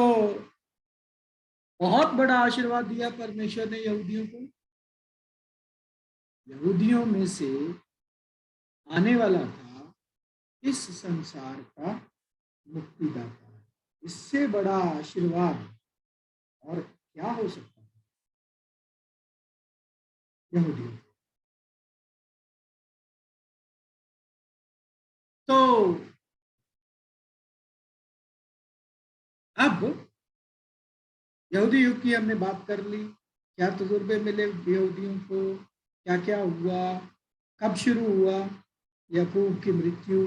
बहुत बड़ा आशीर्वाद दिया परमेश्वर ने यहूदियों को। यहूदियों में से आने वाला था इस संसार का मुक्तिदाता। इससे बड़ा आशीर्वाद और क्या हो सकता है यहूदियों? तो अब यहूदी युग की हमने बात कर ली, क्या तजुर्बे मिले यहूदियों को, क्या क्या हुआ, कब शुरू हुआ, याकूब की मृत्यु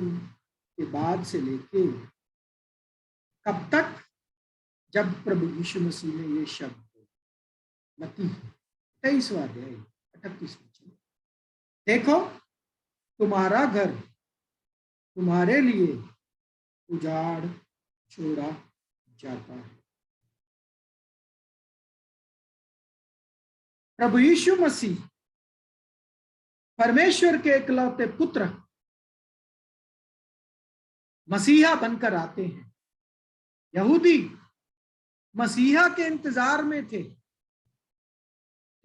के बाद से लेके कब तक, जब प्रभु यीशु मसीह ने ये शब्द मत्ती 23वां अध्याय 38 वचन, देखो तुम्हारा घर तुम्हारे लिए उजाड़ छोड़ा जाता है। प्रभु यीशु मसीह परमेश्वर के इकलौते पुत्र मसीहा बनकर आते हैं। यहूदी मसीहा के इंतजार में थे,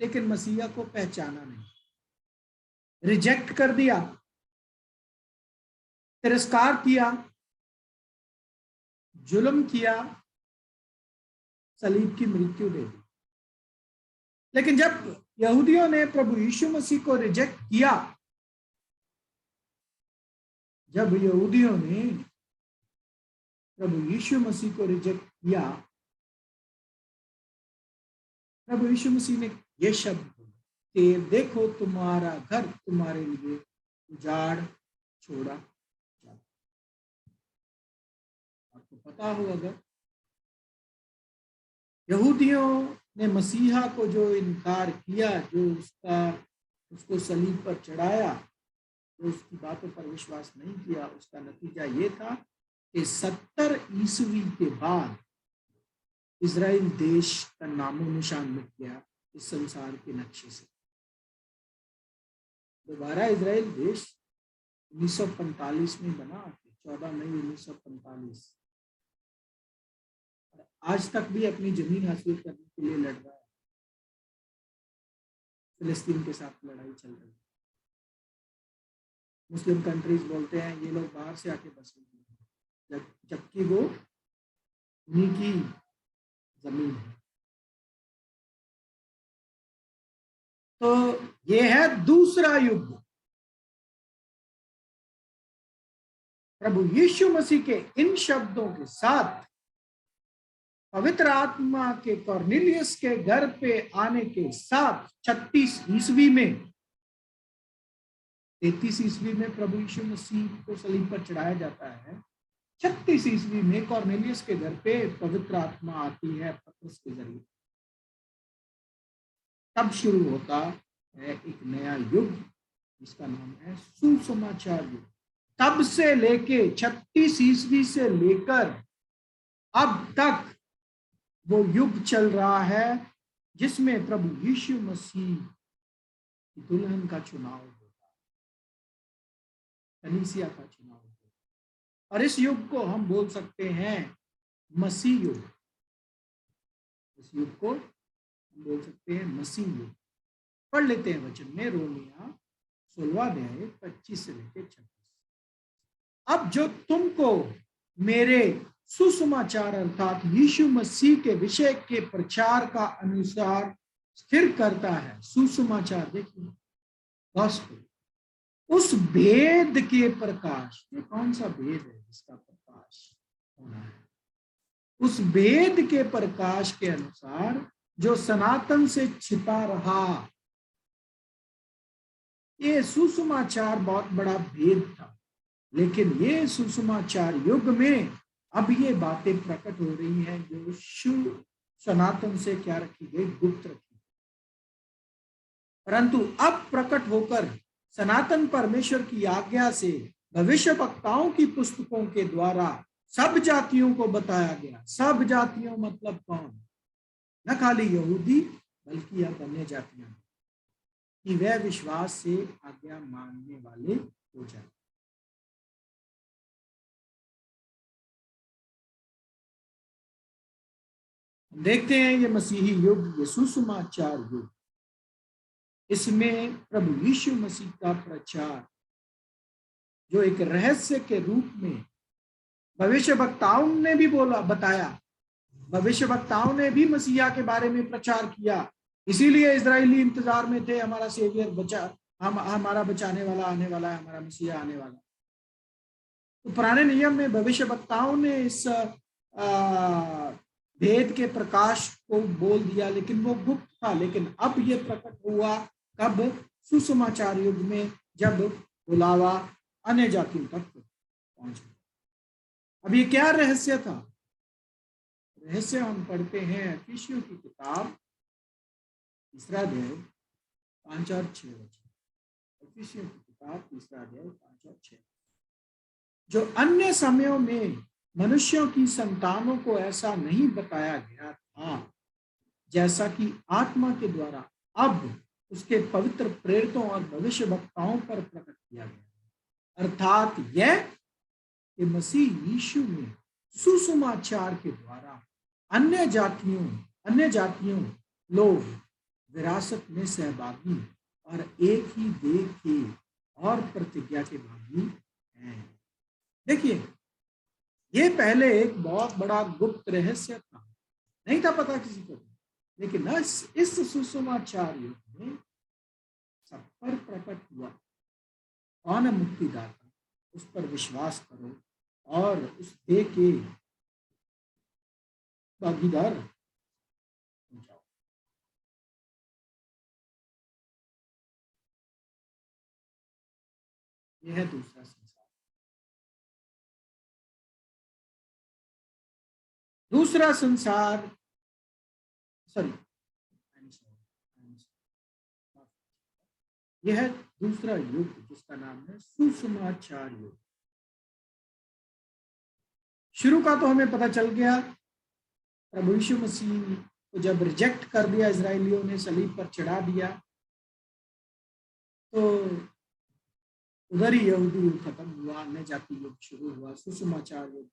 लेकिन मसीहा को पहचाना नहीं, रिजेक्ट कर दिया, तिरस्कार किया, जुल्म किया, सलीब की मृत्यु दे दी। लेकिन जब यहूदियों ने प्रभु यीशु मसीह को रिजेक्ट किया, जब यहूदियों ने प्रभु यीशु मसीह को रिजेक्ट किया, प्रभु यीशु मसीह ने यह शब्द बोले, देखो तुम्हारा घर तुम्हारे लिए उजाड़ छोड़ा जाता। आपको पता हो, अगर यहूदियों ने मसीहा को जो इनकार किया, जो उसको सलीब पर चढ़ाया, जो उसकी बातों पर विश्वास नहीं किया, उसका नतीजा ये था कि 70 ईस्वी के बाद इजराइल देश का नामो निशान मिट गया इस संसार के नक्शे से। दोबारा इजराइल देश 1945 में बना, 14 मई 1945। आज तक भी अपनी जमीन हासिल करने के लिए लड़ रहा है। फिलिस्तीन के साथ लड़ाई चल रही है। मुस्लिम कंट्रीज बोलते हैं ये लोग बाहर से आके बसे, जबकि वो उन्हीं की जमीन है। तो ये है दूसरा युग। प्रभु यीशु मसीह के इन शब्दों के साथ पवित्र आत्मा के कॉर्नेलियस के घर पे आने के साथ 36 ईस्वी में, 33 ईस्वी में प्रभु यीशु मसीह को सलीब पर चढ़ाया जाता है। 36 ईस्वी में कॉर्नेलियस के घर पे पवित्र आत्मा आती है पतरस के जरिए। तब शुरू होता है एक नया युग जिसका नाम है सुसमाचार युग। तब से लेके 36 ईस्वी से लेकर अब तक वो युग चल रहा है जिसमें प्रभु यीशु मसीह की दुल्हन का चुनाव होता है, कलीसिया का चुनाव होता है। और इस युग को हम बोल सकते हैं मसीह युग। इस युग को हम बोल सकते हैं मसीह युग। पढ़ लेते हैं वचन में, रोमिया 16 अध्याय 25 से लेकर 26। अब जो तुमको मेरे सुसमाचार अर्थात यीशु मसीह के विषय के प्रचार का अनुसार स्थिर करता है। सुसमाचार देखिए, गॉस्पेल, उस भेद के प्रकाश में, कौन सा भेद है जिसका प्रकाश होना है? उस भेद के प्रकाश के अनुसार जो सनातन से छिपा रहा। ये सुसमाचार बहुत बड़ा भेद था, लेकिन ये सुसमाचार युग में अब ये बातें प्रकट हो रही हैं जो सनातन से क्या रखी गई, गुप्त रखी, परंतु अब प्रकट होकर सनातन परमेश्वर की आज्ञा से भविष्य वक्ताओं की पुस्तकों के द्वारा सब जातियों को बताया गया। सब जातियों मतलब कौन? न खाली यहूदी बल्कि अब अन्य जातियां, कि वह विश्वास से आज्ञा मानने वाले हो जाए। देखते हैं ये मसीही युग, ये सुसमाचार युग, इसमें प्रभु यीशु मसीह का प्रचार जो एक रहस्य के रूप में भविष्य वक्ताओं ने भी बताया। भविष्य वक्ताओं ने भी मसीहा के बारे में प्रचार किया। इसीलिए इजरायली इंतजार में थे, हमारा सेवियर हमारा बचाने वाला आने वाला है, हमारा मसीहा आने वाला। तो पुराने नियम में भविष्य वक्ताओं ने इस भेद के प्रकाश को बोल दिया, लेकिन वो गुप्त था। लेकिन अब ये प्रकट हुआ कब? सुसमाचार युग में, जब बुलावा अन्य जातियों तक पहुंचा। अब ये क्या रहस्य था? रहस्य हम पढ़ते हैं इफिसियों की किताब 3 अध्याय 5 और 6 वचन। इफिसियों की किताब 3 अध्याय 5 और 6। जो अन्य समयों में मनुष्यों की संतानों को ऐसा नहीं बताया गया था, जैसा कि आत्मा के द्वारा अब उसके पवित्र प्रेरितों और भविष्य वक्ताओं पर प्रकट किया गया, अर्थात यह कि मसीह यीशु में सुसमाचार के द्वारा अन्य जातियों लोग विरासत में सहभागी और एक ही देह के और प्रतिज्ञा के भागी हैं। देखिए, ये पहले एक बहुत बड़ा गुप्त रहस्य था, नहीं था पता किसी को, लेकिन इस सुसमाचार युग में सब पर प्रकट हुआ। कौन है मुक्तिदाता? उस पर विश्वास करो और उस देह के भागीदार हो जाओ। यह है दूसरा संसार। दूसरा संसार, सॉरी, यह है दूसरा युग जिसका नाम है सुसमाचार युग। शुरू का तो हमें पता चल गया, प्रभु यीशु मसीह को जब रिजेक्ट कर दिया इजरायलियों ने, सलीब पर चढ़ा दिया, तो उधर ही यहूदी युग खत्म हुआ, अन्य जाति युग शुरू हुआ। सुसमाचार युग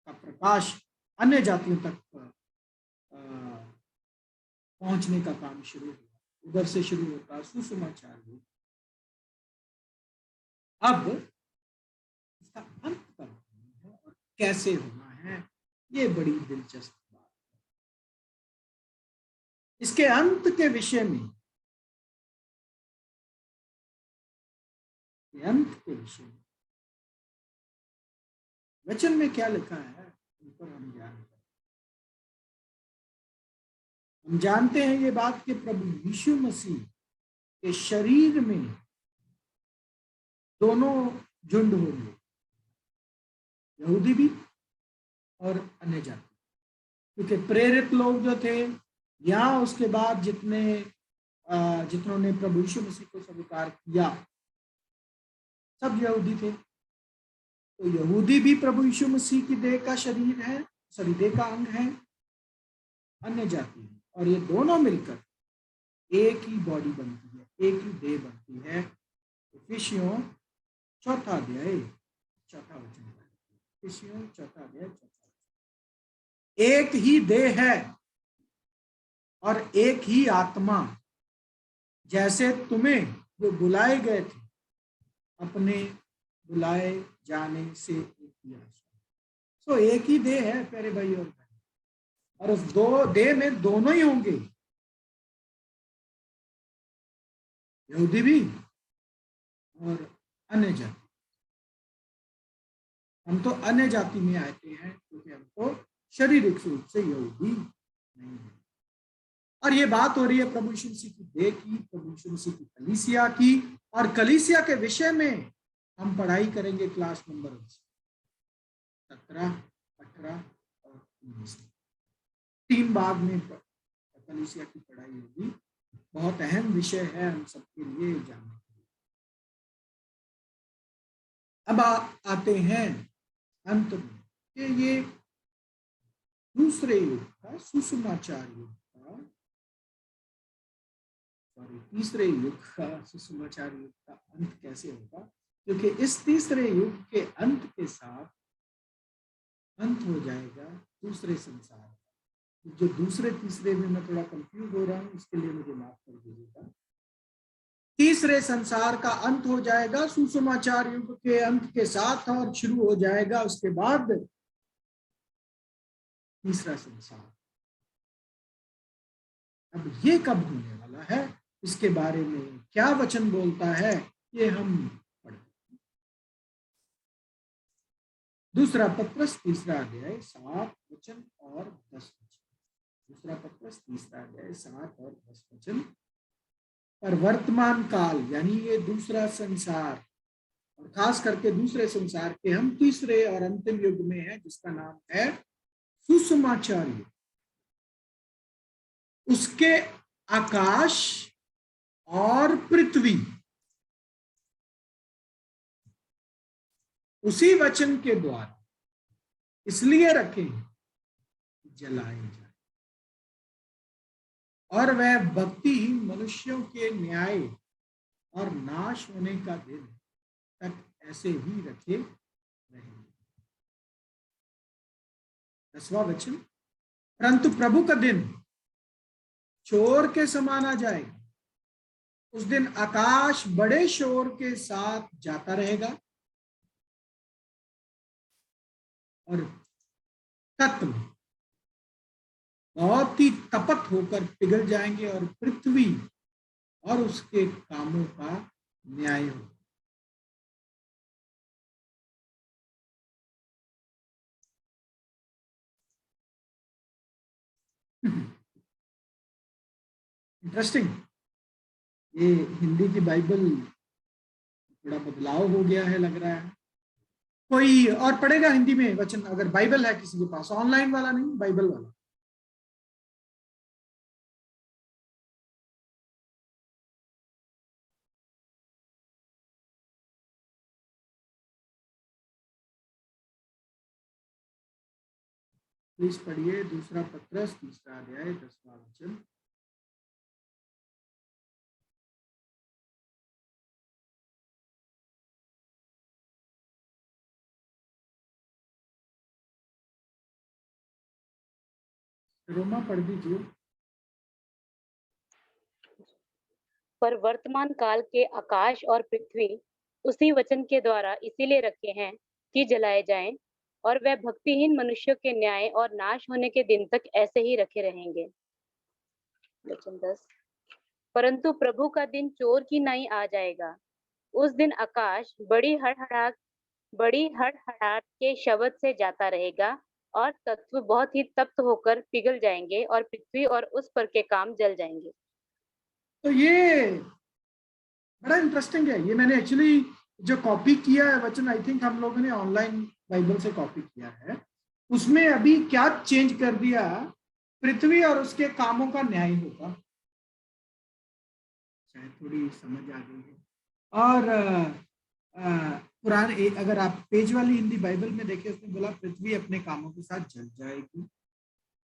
का प्रकाश अन्य जातियों तक पहुंचने का काम शुरू हुआ, उधर से शुरू होता सुसमाचार युग। अब इसका अंत कब होना है और कैसे होना है, ये बड़ी दिलचस्प बात है। इसके अंत के विषय में, वचन में क्या लिखा है, उन पर हम ध्यान करें। हम जानते हैं ये बात कि प्रभु यीशु मसीह के शरीर में दोनों झुंड होंगे, यहूदी भी और अन्य जाति, क्योंकि प्रेरित लोग जो थे या उसके बाद जितनों ने प्रभु यीशु मसीह को स्वीकार किया, सब यहूदी थे। तो यहूदी भी प्रभु यीशु मसीह की देह का शरीर है, सॉरी, देह का अंग है, अन्य जाति है, और ये दोनों मिलकर एक ही बॉडी बनती है, एक ही देह बनती है। इफिसियों 4 अध्याय 4 वचन, इफिसियों 4 अध्याय 4 वचन। एक ही देह है और एक ही आत्मा, जैसे तुम्हें जो बुलाए गए थे अपने बुलाए जाने से एक ही आशा। सो एक ही देह है प्यारे भाई और बहन, और उस दो देह में दोनों ही होंगे, यहूदी भी और अन्य जाति। हम तो अन्य जाति में आते हैं क्योंकि हम तो शारीरिक रूप से यहूदी नहीं है। और ये बात हो रही है प्रभु यीशु मसीह की देह की, प्रभु यीशु मसीह की कलीसिया की, और कलीसिया के विषय में हम पढ़ाई करेंगे क्लास नंबर 17, 18 और 19। 3 भाग में कलीसिया की पढ़ाई होगी। बहुत अहम विषय है हम सबके लिए जानने के लिए। अब आते हैं अंत में कि ये दूसरे युग का, सुसमाचार युग का, सॉरी, तीसरे युग का, सुसमाचार युग का अंत कैसे होगा, क्योंकि इस तीसरे युग के अंत के साथ अंत हो जाएगा दूसरे संसार। जो दूसरे तीसरे में मैं थोड़ा कंफ्यूज हो रहा हूं, इसके लिए मुझे माफ कर दीजिएगा। तीसरे संसार का अंत हो जाएगा सुसमाचार युग के अंत के साथ, और शुरू हो जाएगा उसके बाद तीसरा संसार। अब ये कब होने वाला है, इसके बारे में क्या वचन बोलता है, ये हम पढ़ेंगे। दूसरा पत्रस 3 अध्याय 7 वचन और 10 वचन। दूसरा पत्रस 3 अध्याय 7 और 10 वचन। पर वर्तमान काल यानी ये दूसरा संसार, और खास करके दूसरे संसार के हम तीसरे और अंतिम युग में है, जिसका नाम है सुसमाचार युग। उसके आकाश और पृथ्वी उसी वचन के द्वारा इसलिए रखे जलाए जाए। और वह भक्तिहीन मनुष्यों के न्याय और नाश होने का दिन तक ऐसे ही रखे रहेंगे। 10वां वचन, परंतु प्रभु का दिन चोर के समान आ जाएगा। उस दिन आकाश बड़े शोर के साथ जाता रहेगा और तत्व बहुत ही तपत होकर पिघल जाएंगे और पृथ्वी और उसके कामों का न्याय होगा। इंटरेस्टिंग। ये हिंदी की बाइबल थोड़ा बदलाव हो गया है लग रहा है। कोई और पढ़ेगा हिंदी में वचन, अगर बाइबल है किसी के पास, ऑनलाइन वाला नहीं, बाइबल वाला। प्लीज पढ़िए 2 पत्रस 3 अध्याय 10वां वचन। रोमा पढ़ दीजिए। पर वर्तमान काल के आकाश और पृथ्वी उसी वचन के द्वारा इसीलिए रखे हैं कि जलाए जाएं, और वह भक्तिहीन मनुष्यों के न्याय और नाश होने के दिन तक ऐसे ही रखे रहेंगे। वचन 10, परंतु प्रभु का दिन चोर की नाई आ जाएगा। उस दिन आकाश बड़ी हड़हड़ाहट के शब्द से जाता रहेगा और तत्व बहुत ही तप्त होकर पिघल जाएंगे और पृथ्वी और उस पर के काम जल जाएंगे। तो ये बड़ा इंटरेस्टिंग है। ये मैंने एक्चुअली जो कॉपी किया है वचन, आई थिंक हम लोगों ने ऑनलाइन बाइबल से कॉपी किया है, उसमें अभी क्या चेंज कर दिया, पृथ्वी और उसके कामों का न्याय होगा। शायद थोड़ी समझ आ गई है। और पुराने, अगर आप पेज वाली हिंदी बाइबल में देखें, उसमें बोला पृथ्वी अपने कामों के साथ जल जाएगी।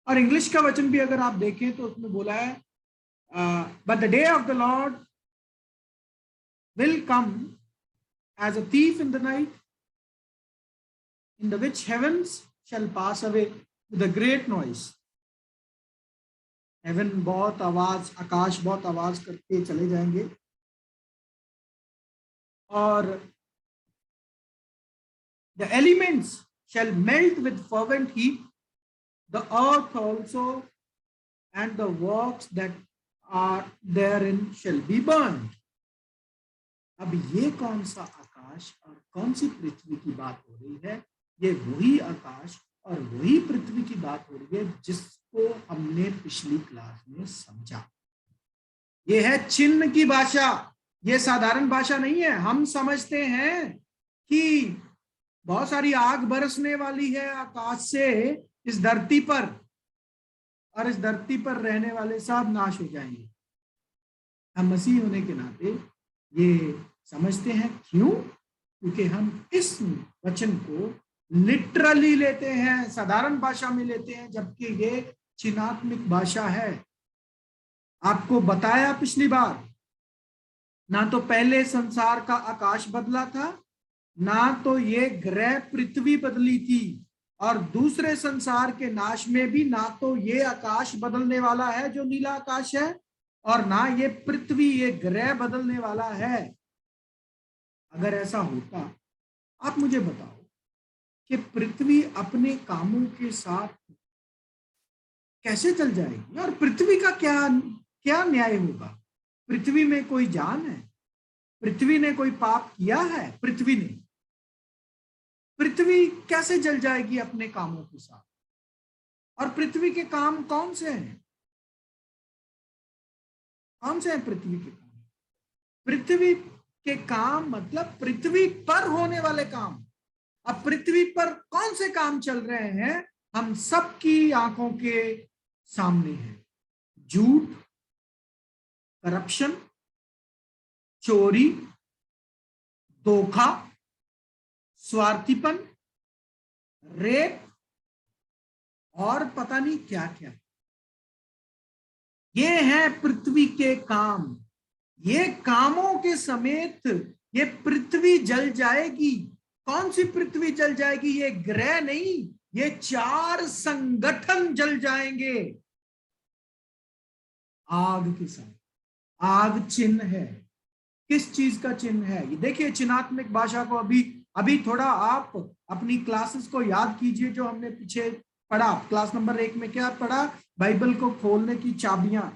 और इंग्लिश का वचन भी अगर आप देखें तो उसमें बोला है but the day of the Lord will come as a thief in the night, in the which heavens shall pass away with a great noise. Heaven बहुत आवाज, आकाश बहुत आवाज करके चले जाएंगे, और the elements shall melt with fervent heat, the earth also and the works that are therein shall be burned. अब ये कौन सा आकाश और कौन सी पृथ्वी की बात हो रही है? ये वही आकाश और वही पृथ्वी की बात हो रही है जिसको हमने पिछली क्लास में समझा। ये है चिन्ह की भाषा, ये साधारण भाषा नहीं है। हम समझते हैं कि बहुत सारी आग बरसने वाली है आकाश से इस धरती पर, और इस धरती पर रहने वाले सब नाश हो जाएंगे। हम मसीह होने के नाते ये समझते हैं। क्यों? क्योंकि हम इस वचन को लिटरली लेते हैं, साधारण भाषा में लेते हैं, जबकि ये चिन्हात्मक भाषा है। आपको बताया पिछली बार, ना तो पहले संसार का आकाश बदला था, ना तो ये ग्रह पृथ्वी बदली थी, और दूसरे संसार के नाश में भी ना तो ये आकाश बदलने वाला है जो नीला आकाश है, और ना ये पृथ्वी, ये ग्रह बदलने वाला है। अगर ऐसा होता, आप मुझे बताओ कि पृथ्वी अपने कामों के साथ कैसे चल जाएगी, और पृथ्वी का क्या न्याय होगा? पृथ्वी में कोई जान है? पृथ्वी ने कोई पाप किया है? पृथ्वी ने, पृथ्वी कैसे जल जाएगी अपने कामों के साथ? और पृथ्वी के काम कौन से हैं? कौन से हैं पृथ्वी के काम? पृथ्वी के काम मतलब पृथ्वी पर होने वाले काम। अब पृथ्वी पर कौन से काम चल रहे हैं? हम सबकी आंखों के सामने है। झूठ, करप्शन, चोरी, धोखा, स्वार्थीपन, रेप और पता नहीं क्या क्या। ये है पृथ्वी के काम, ये कामों के समेत ये पृथ्वी जल जाएगी। कौन सी पृथ्वी जल जाएगी? ये ग्रह नहीं, ये 4 संगठन जल जाएंगे आग के साथ। आग चिन्ह है। किस चीज का चिन्ह है? ये देखिए, चिन्हात्मक भाषा को अभी थोड़ा आप अपनी क्लासेस को याद कीजिए जो हमने पीछे पढ़ा। क्लास नंबर 1 में क्या पढ़ा? बाइबल को खोलने की चाबियां।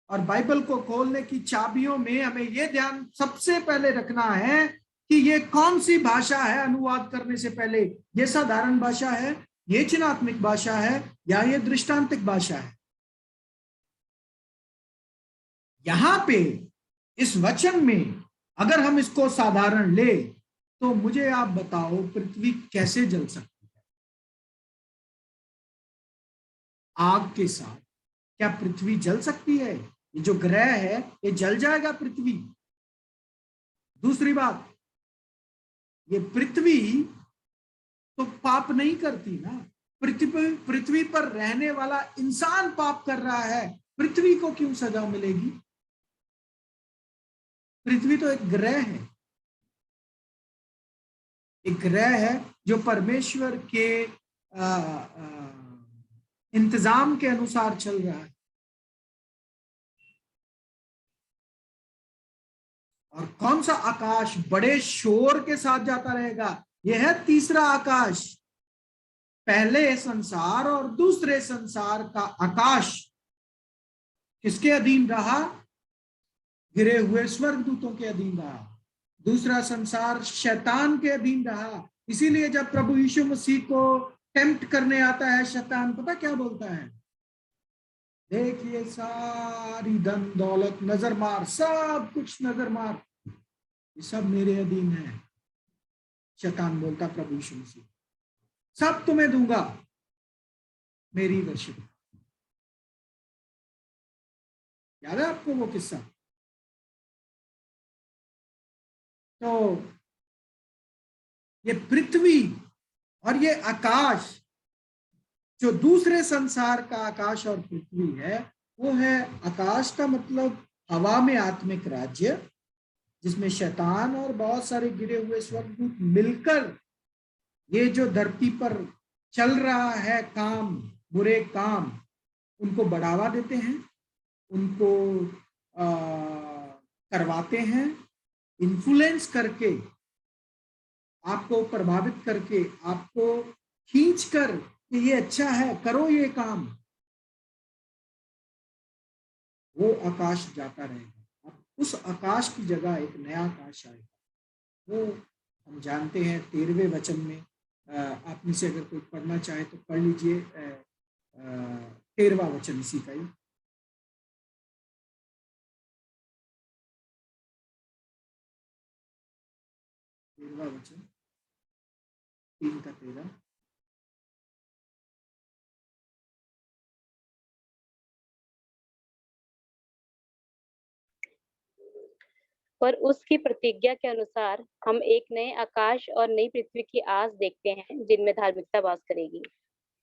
और बाइबल को खोलने की चाबियों में हमें यह ध्यान सबसे पहले रखना है कि ये कौन सी भाषा है। अनुवाद करने से पहले ये साधारण भाषा है, ये चिन्हात्मक भाषा है, या ये दृष्टांतिक भाषा है। यहां पे इस वचन में अगर हम इसको साधारण ले तो मुझे आप बताओ पृथ्वी कैसे जल सकती है? आग के साथ क्या पृथ्वी जल सकती है? ये जो ग्रह है ये जल जाएगा पृथ्वी। दूसरी बात, ये पृथ्वी तो पाप नहीं करती ना। पृथ्वी पर रहने वाला इंसान पाप कर रहा है, पृथ्वी को क्यों सजा मिलेगी? पृथ्वी तो एक ग्रह है, एक ग्रह है जो परमेश्वर के इंतजाम के अनुसार चल रहा है। और कौन सा आकाश बड़े शोर के साथ जाता रहेगा? यह है तीसरा आकाश। पहले संसार और दूसरे संसार का आकाश किसके अधीन रहा? गिरे हुए स्वर्गदूतों के अधीन रहा। दूसरा संसार शैतान के अधीन रहा। इसीलिए जब प्रभु यीशु मसीह को टेम्प्ट करने आता है शैतान, पता क्या बोलता है? देखिए सारी धन दौलत नजर मार, सब कुछ नजर मार, ये सब मेरे अधीन है। शैतान बोलता प्रभु यीशु मसीह, सब तुम्हें दूंगा, मेरी वर्शिप। याद है आपको वो किस्सा? तो ये पृथ्वी और ये आकाश, जो दूसरे संसार का आकाश और पृथ्वी है, वो है आकाश का मतलब हवा में आत्मिक राज्य, जिसमें शैतान और बहुत सारे गिरे हुए स्वर्गदूत मिलकर ये जो धरती पर चल रहा है काम, बुरे काम, उनको बढ़ावा देते हैं, उनको करवाते हैं, इन्फ्लुएंस करके, आपको प्रभावित करके, आपको खींच कर कि ये अच्छा है, करो ये काम। वो आकाश जाता रहेगा। अब उस आकाश की जगह एक नया आकाश आएगा। वो हम जानते हैं 13वें वचन में। आप में से अगर कोई पढ़ना चाहे तो पढ़ लीजिए 13वां वचन इसी का ही। 13वां वचन 3 का 13। पर उसकी प्रतिज्ञा के अनुसार हम एक नए आकाश और नई पृथ्वी की आस देखते हैं जिनमें धार्मिकता वास करेगी।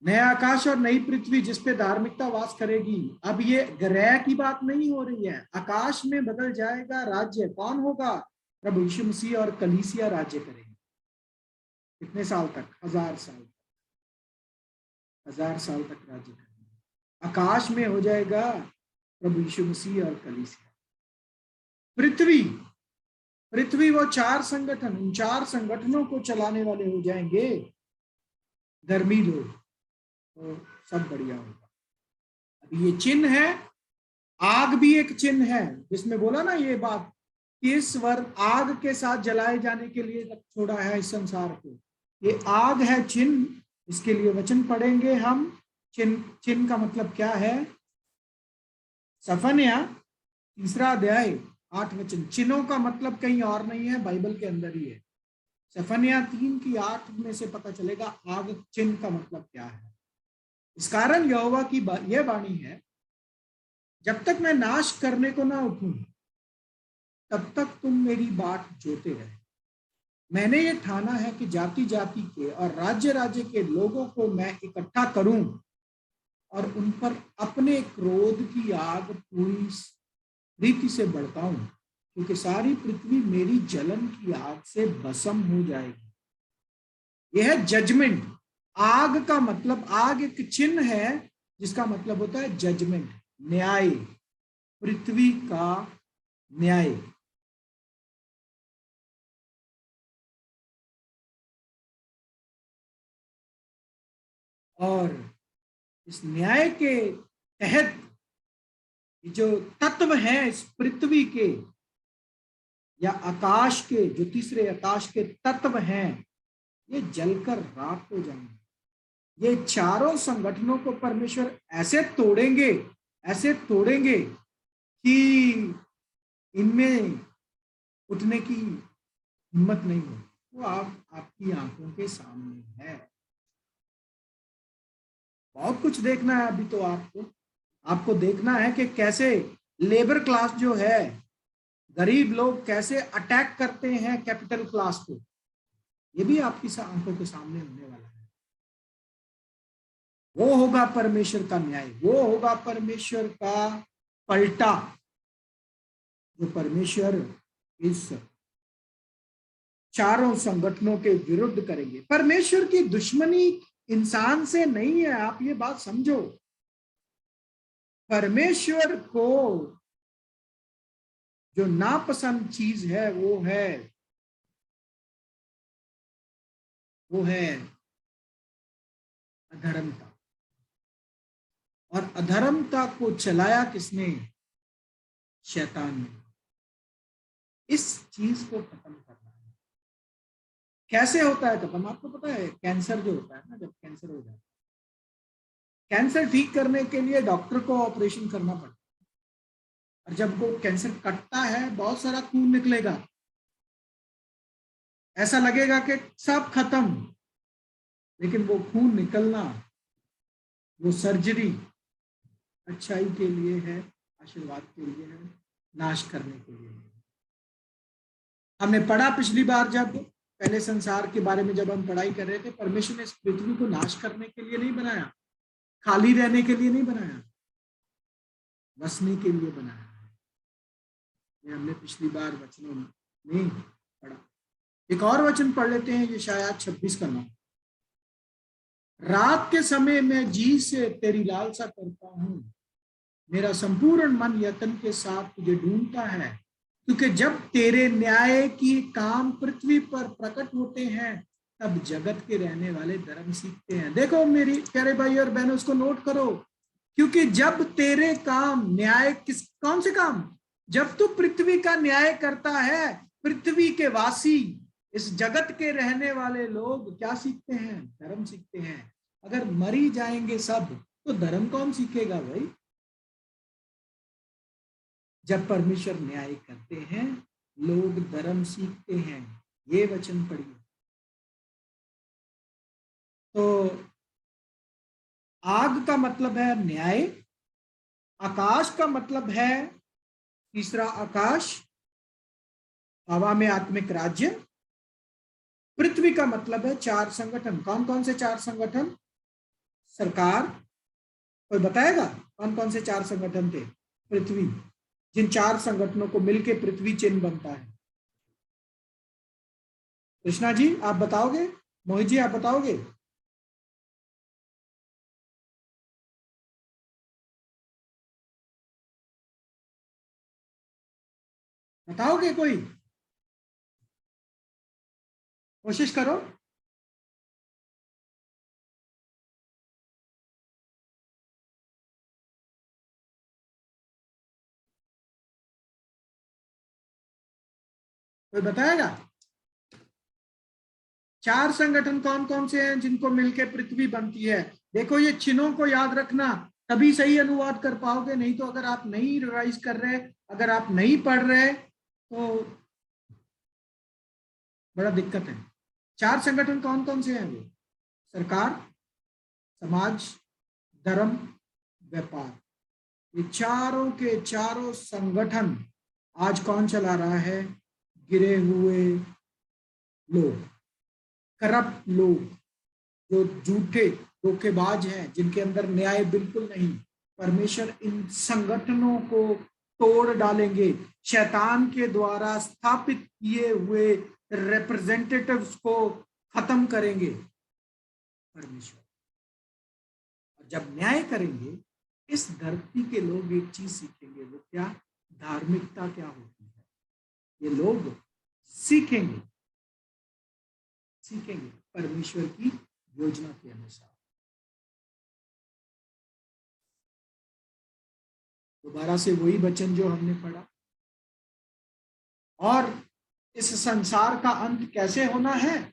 नया आकाश और नई पृथ्वी जिसपे धार्मिकता वास करेगी। अब ये ग्रह की बात नहीं हो रही है। आकाश में बदल जाएगा राज्य। कौन होगा? प्रभु यीशु मसीह और कलीसिया राज्य करेंगे। कितने साल तक? 1000 साल। 1000 साल तक राज्य करेंगे। आकाश में हो जाएगा प्रभु यीशु मसीह और कलीसिया। पृथ्वी वो 4 संगठन, उन 4 संगठनों को चलाने वाले हो जाएंगे धर्मी लोग, तो सब बढ़िया होगा। अब ये चिन्ह है। आग भी एक चिन्ह है, जिसमें बोला ना ये बात कि इस वर्ग आग के साथ जलाए जाने के लिए छोड़ा है इस संसार को। ये आग है चिन्ह। इसके लिए वचन पढ़ेंगे हम। चिन्ह का मतलब क्या है? सफन्या 3 अध्याय 8 वचन। चिन्हों का मतलब कहीं और नहीं है, बाइबल के अंदर ही है। सफन्या 3:8 में से पता चलेगा आग चिन्ह का मतलब क्या है। इस कारण यहोवा की यह वाणी है, जब तक मैं नाश करने को ना उठूं तब तक तुम मेरी बाट जोते रहे। मैंने ये ठाना है कि जाति जाति के और राज्य राज्य के लोगों को मैं इकट्ठा करूं और उन पर अपने क्रोध की आग पूरी रीति से भड़काऊं, क्योंकि सारी पृथ्वी मेरी जलन की आग से भस्म हो जाएगी। यह है जजमेंट। आग का मतलब, आग एक चिन्ह है जिसका मतलब होता है जजमेंट, न्याय, पृथ्वी का न्याय। और इस न्याय के तहत जो तत्व हैं इस पृथ्वी के या आकाश के, जो तीसरे आकाश के तत्व हैं, ये जलकर राख हो जाएंगे। ये चारों संगठनों को परमेश्वर ऐसे तोड़ेंगे, ऐसे तोड़ेंगे कि इनमें उठने की हिम्मत नहीं हो। वो आपकी आंखों के सामने है। बहुत कुछ देखना है अभी तो आपको देखना है कि कैसे लेबर क्लास जो है, गरीब लोग कैसे अटैक करते हैं कैपिटल क्लास को। ये भी आपकी आंखों के सामने होने वाला है। वो होगा परमेश्वर का न्याय, वो होगा परमेश्वर का पलटा, जो परमेश्वर इस चारों संगठनों के विरुद्ध करेंगे। परमेश्वर की दुश्मनी इंसान से नहीं है, आप ये बात समझो। परमेश्वर को जो नापसंद चीज है वो है अधर्मता। और अधर्मता को चलाया किसने? शैतान ने। इस चीज को खत्म करना है। कैसे होता है खत्म? आपको पता है, कैंसर जो होता है ना, जब कैंसर हो जाता है, कैंसर ठीक करने के लिए डॉक्टर को ऑपरेशन करना पड़ता है। और जब वो कैंसर कटता है, बहुत सारा खून निकलेगा, ऐसा लगेगा कि सब खत्म, लेकिन वो खून निकलना, वो सर्जरी अच्छाई के लिए है, आशीर्वाद के लिए है, नाश करने के लिए है। हमने पढ़ा पिछली बार, जब पहले संसार के बारे में जब हम पढ़ाई कर रहे थे, परमेश्वर ने इस पृथ्वी को नाश करने के लिए नहीं बनाया, खाली रहने के लिए नहीं बनाया, बसने के लिए बनाया। ये हमने पिछली बार वचनों में पढ़ा। एक और वचन पढ़ लेते हैं, यशायाह 26 का 9। रात के समय में जी से तेरी लालसा करता हूं, मेरा संपूर्ण मन यत्न के साथ तुझे ढूंढता है, क्योंकि जब तेरे न्याय की काम पृथ्वी पर प्रकट होते हैं, तब जगत के रहने वाले धर्म सीखते हैं। देखो मेरी प्यारे भाई और बहनों, उसको नोट करो, क्योंकि जब तेरे काम न्याय, कौन से काम? जब तू पृथ्वी का न्याय करता है, पृथ्वी के वासी, इस जगत के रहने वाले लोग क्या सीखते हैं? धर्म सीखते हैं। अगर मरी जाएंगे सब, तो धर्म कौन सीखेगा भाई? जब परमेश्वर न्याय करते हैं, लोग धर्म सीखते हैं। ये वचन पढ़िए। तो आग का मतलब है न्याय, आकाश का मतलब है तीसरा आकाश, हवा में आत्मिक राज्य, पृथ्वी का मतलब है चार संगठन। कौन कौन से चार संगठन? सरकार, कोई बताएगा कौन कौन से चार संगठन थे? पृथ्वी, जिन चार संगठनों को मिलकर पृथ्वी चिन्ह बनता है। कृष्णा जी आप बताओगे? मोहित जी आप बताओगे? बताओगे? कोई कोशिश करो। कोई बताएगा? चार संगठन कौन कौन से हैं जिनको मिलकर पृथ्वी बनती है? देखो ये चिन्हों को याद रखना, तभी सही अनुवाद कर पाओगे। नहीं तो अगर आप नहीं रिवाइज कर रहे, अगर आप नहीं पढ़ रहे, तो बड़ा दिक्कत है। चार संगठन कौन कौन से हैं? वो सरकार, समाज, धर्म, व्यापार। ये चारों के चारों संगठन आज कौन चला रहा है? गिरे हुए लोग, करप्ट लोग, जो झूठे धोखेबाज हैं, जिनके अंदर न्याय बिल्कुल नहीं, परमेश्वर इन संगठनों को तोड़ डालेंगे, शैतान के द्वारा स्थापित किए हुए रिप्रेजेंटेटिव्स को खत्म करेंगे परमेश्वर। और जब न्याय करेंगे, इस धरती के लोग एक चीज सीखेंगे, वो क्या? धार्मिकता क्या होती है। ये लोग सीखेंगे परमेश्वर की योजना के अनुसार। दोबारा से वही वचन जो हमने पढ़ा, और इस संसार का अंत कैसे होना है,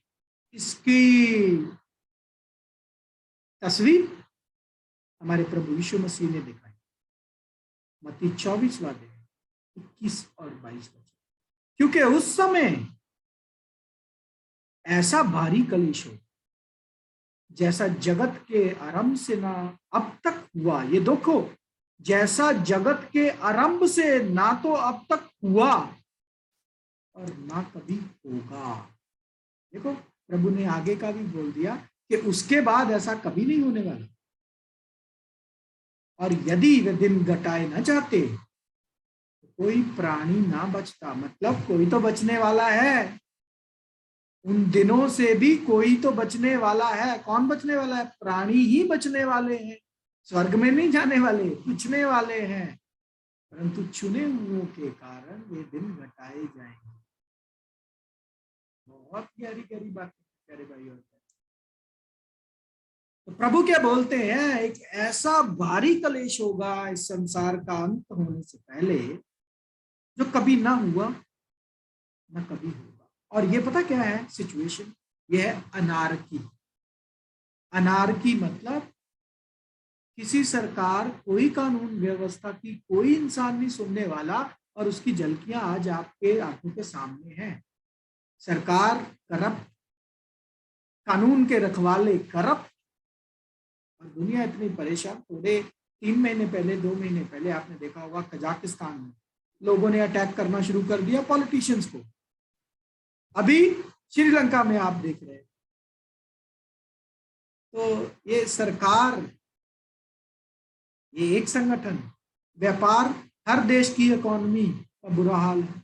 इसकी तस्वीर हमारे प्रभु यीशु मसीह ने दिखाई। मत्ती 24 और 22 वचन। क्योंकि उस समय ऐसा भारी कलेश हो जैसा जगत के आरंभ से ना अब तक हुआ। ये देखो, जैसा जगत के आरंभ से ना तो अब तक हुआ और ना कभी होगा। देखो, प्रभु ने आगे का भी बोल दिया कि उसके बाद ऐसा कभी नहीं होने वाला। और यदि वे दिन घटाए न जाते तो कोई प्राणी ना बचता। मतलब कोई तो बचने वाला है, उन दिनों से भी कोई तो बचने वाला है। कौन बचने वाला है? प्राणी ही बचने वाले हैं, स्वर्ग में नहीं जाने वाले, बचने वाले हैं। परंतु चुने हुओं के कारण वे दिन घटाए जाएंगे। बहुत गहरी गहरी बात प्यारे भाई और तो प्रभु क्या बोलते हैं, एक ऐसा भारी कलेश होगा इस संसार का अंत होने से पहले जो कभी ना हुआ ना कभी होगा। और ये पता क्या है सिचुएशन? ये है अनारकी। अनारकी मतलब किसी सरकार, कोई कानून व्यवस्था की कोई इंसान नहीं सुनने वाला, और उसकी झलकियां आज आपके आंखों के सामने हैं। सरकार करप्ट, कानून के रखवाले करप्ट, और दुनिया इतनी परेशान। थोड़े 3 महीने पहले, 2 महीने पहले आपने देखा होगा कजाकिस्तान में लोगों ने अटैक करना शुरू कर दिया पॉलिटिशियंस को। अभी श्रीलंका में आप देख रहे हैं। तो ये सरकार, ये एक संगठन, व्यापार, हर देश की इकोनॉमी का बुरा हाल है।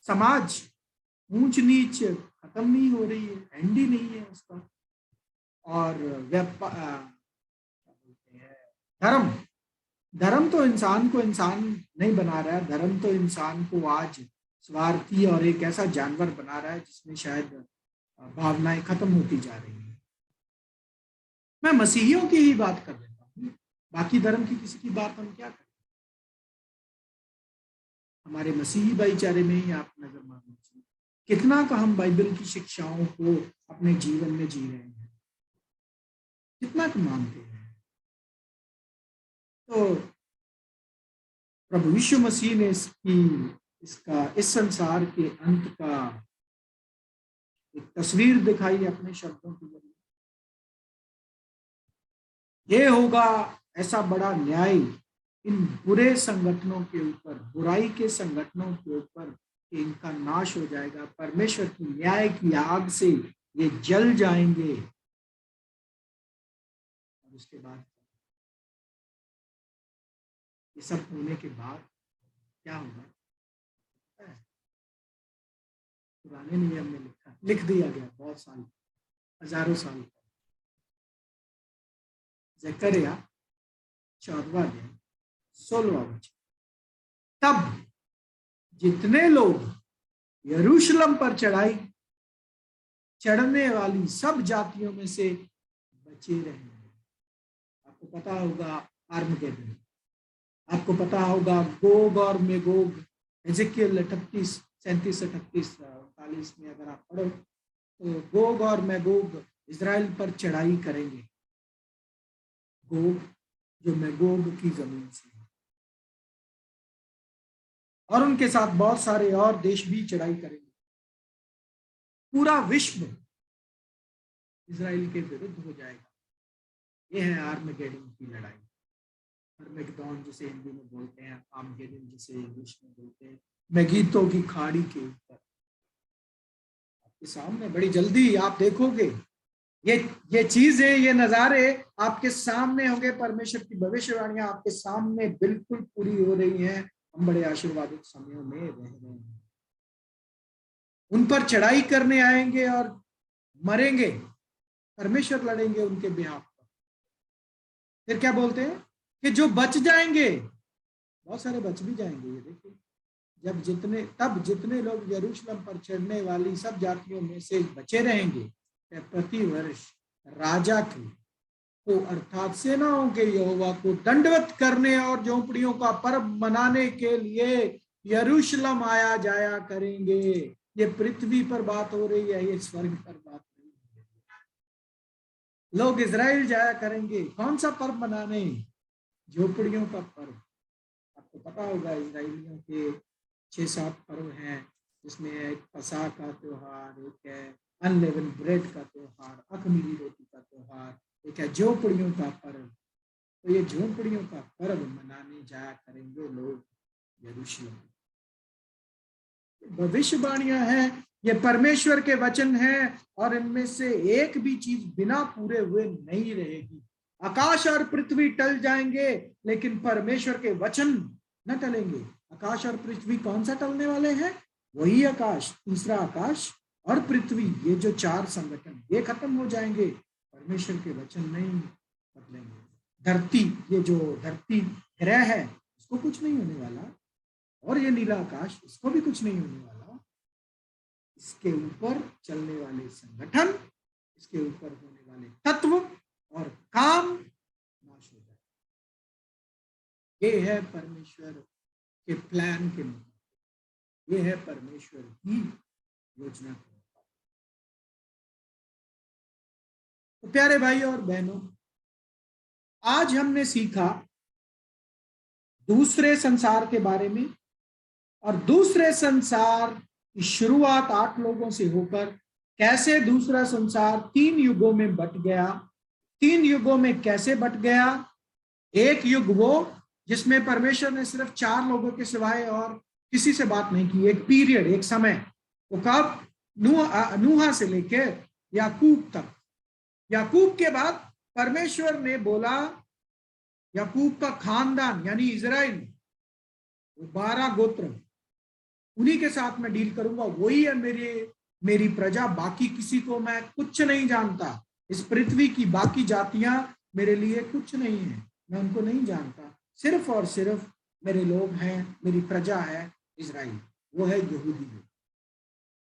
समाज ऊंच नीच खत्म नहीं हो रही है, एंड ही नहीं है उसका। और धर्म, धर्म तो इंसान को इंसान नहीं बना रहा है। धर्म तो इंसान को आज स्वार्थी और एक ऐसा जानवर बना रहा है जिसमें शायद भावनाएं खत्म होती जा रही हैं। मैं मसीहियों की ही बात कर देता हूँ, बाकी धर्म की किसी की बात हम क्या करें। हमारे मसीही भाईचारे में ही आप नजर मार लीजिए, कितना का हम बाइबल की शिक्षाओं को अपने जीवन में जी रहे हैं, कितना का मानते हैं। तो प्रभु यीशु मसीह ने इस संसार के अंत का एक तस्वीर दिखाई अपने शब्दों के जरिए। ये होगा ऐसा बड़ा न्याय इन बुरे संगठनों के ऊपर, बुराई के संगठनों के ऊपर, कि इनका नाश हो जाएगा। परमेश्वर की न्याय की आग से ये जल जाएंगे। और उसके बाद ये सब होने के बाद क्या होगा? पुराने नियम में लिख दिया गया बहुत साल, हजारों साल पहले। जकरिया 14वां अध्याय 16वां वचन। तब जितने लोग यरूशलेम पर चढ़ने वाली सब जातियों में से बचे रहेंगे। आपको पता होगा आर्मगेडन, आपको पता होगा गोग और मेगोग। एजेकियल 38, 37, 38, 39 में अगर आप पढ़ो तो गोग और मेगोग इजराइल पर चढ़ाई करेंगे। गोग जो मेगोग की जमीन से है, और उनके साथ बहुत सारे और देश भी चढ़ाई करेंगे। पूरा विश्व इजराइल के विरुद्ध हो जाएगा। यह है आर्मगेडन की लड़ाई। आर्मगेडोन जिसे हिंदी में बोलते हैं, आर्मगेडन जिसे इंग्लिश में बोलते हैं, मेगिद्दो की खाड़ी के ऊपर आपके सामने बड़ी जल्दी आप देखोगे ये ये चीजें, ये नजारे आपके सामने होंगे, परमेश्वर की भविष्यवाणियां आपके सामने बिल्कुल पूरी हो रही हैं। हम बड़े आशीर्वादित समयों में रह रहे हैं। उन पर चढ़ाई करने आएंगे और मरेंगे, परमेश्वर लड़ेंगे उनके बिहाफ पर। फिर क्या बोलते हैं कि जो बच जाएंगे, बहुत सारे बच भी जाएंगे। ये देखिए, तब जितने लोग यरूशलेम पर चढ़ने वाली सब जातियों में से बचे रहेंगे, प्रति वर्ष राजा की को अर्थात सेनाओं के यहोवा को दंडवत करने और झोंपड़ियों का पर्व मनाने के लिए यरूशलेम आया जाया करेंगे। ये पृथ्वी पर बात हो रही है, ये स्वर्ग पर बात नहीं है। लोग इजराइल जाया करेंगे, कौन सा पर्व मनाने? झोपड़ियों का पर्व। आपको पता होगा इजराइलियों के 6-7 पर्व हैं, जिसमें एक पसाह का त्योहार, एक है अनलेवन ब्रेड का त्योहार, अखमीरी रोटी का त्योहार, एक है झोपड़ियों का पर्व। तो ये झोपड़ियों का पर्व मनाने जाया करेंगे लोग यरूशलेम। भविष्यवाणियां हैं, ये परमेश्वर के वचन हैं, और इनमें से एक भी चीज बिना पूरे हुए नहीं रहेगी। आकाश और पृथ्वी टल जाएंगे, लेकिन परमेश्वर के वचन न टलेंगे। आकाश और पृथ्वी कौन सा टलने वाले हैं? वही आकाश, तीसरा आकाश और पृथ्वी, ये जो 4 संगठन, ये खत्म हो जाएंगे, परमेश्वर के वचन नहीं बदलेंगे। धरती, ये जो धरती ग्रह है, उसको कुछ नहीं होने वाला, और ये नीला आकाश, इसको भी कुछ नहीं होने वाला। इसके ऊपर चलने वाले संगठन, इसके ऊपर होने वाले तत्व और काम नाश हो जाए। ये है परमेश्वर के प्लान के मुताबिक, ये है परमेश्वर की योजना के मुताबिक। तो प्यारे भाई और बहनों, आज हमने सीखा दूसरे संसार के बारे में, और दूसरे संसार की शुरुआत 8 लोगों से होकर कैसे दूसरा संसार 3 युगों में बट गया। 3 युगों में कैसे बट गया? एक युग वो जिसमें परमेश्वर ने सिर्फ 4 लोगों के सिवाय और किसी से बात नहीं की। एक पीरियड, एक समय, वो कब? नूहा से लेकर याकूब तक। याकूब के बाद परमेश्वर ने बोला, याकूब का खानदान यानी इजराइल, 12 गोत्र, उन्हीं के साथ मैं डील करूंगा, वही है मेरी प्रजा, बाकी किसी को मैं कुछ नहीं जानता। इस पृथ्वी की बाकी जातियां मेरे लिए कुछ नहीं है, मैं उनको नहीं जानता। सिर्फ और सिर्फ मेरे लोग हैं, मेरी प्रजा है इजराइल, वो है यहूदी लोग।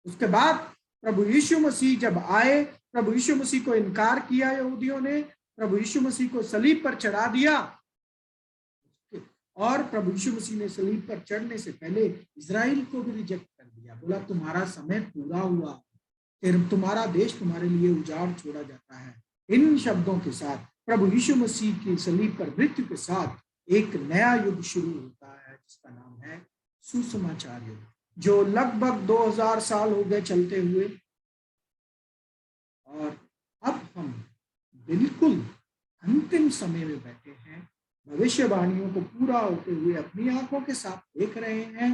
उसके बाद प्रभु यीशु मसीह जब आए, प्रभु यीशु मसीह को इनकार किया यहूदियों ने, प्रभु यीशु मसीह को सलीब पर चढ़ा दिया, और प्रभु यीशु मसीह ने सलीब पर चढ़ने से पहले इजराइल को भी रिजेक्ट कर दिया। बोला तुम्हारा समय पूरा हुआ, फिर तुम्हारा देश तुम्हारे लिए उजाड़ छोड़ा जाता है। इन शब्दों के साथ प्रभु यीशु मसीह की सलीब पर मृत्यु के साथ एक नया युग शुरू होता है, जिसका नाम है सुसमाचार युग, जो लगभग 2000 साल हो गए चलते हुए, और अब हम बिल्कुल अंतिम समय में बैठे हैं। भविष्यवाणियों को पूरा होते हुए अपनी आंखों के साथ देख रहे हैं,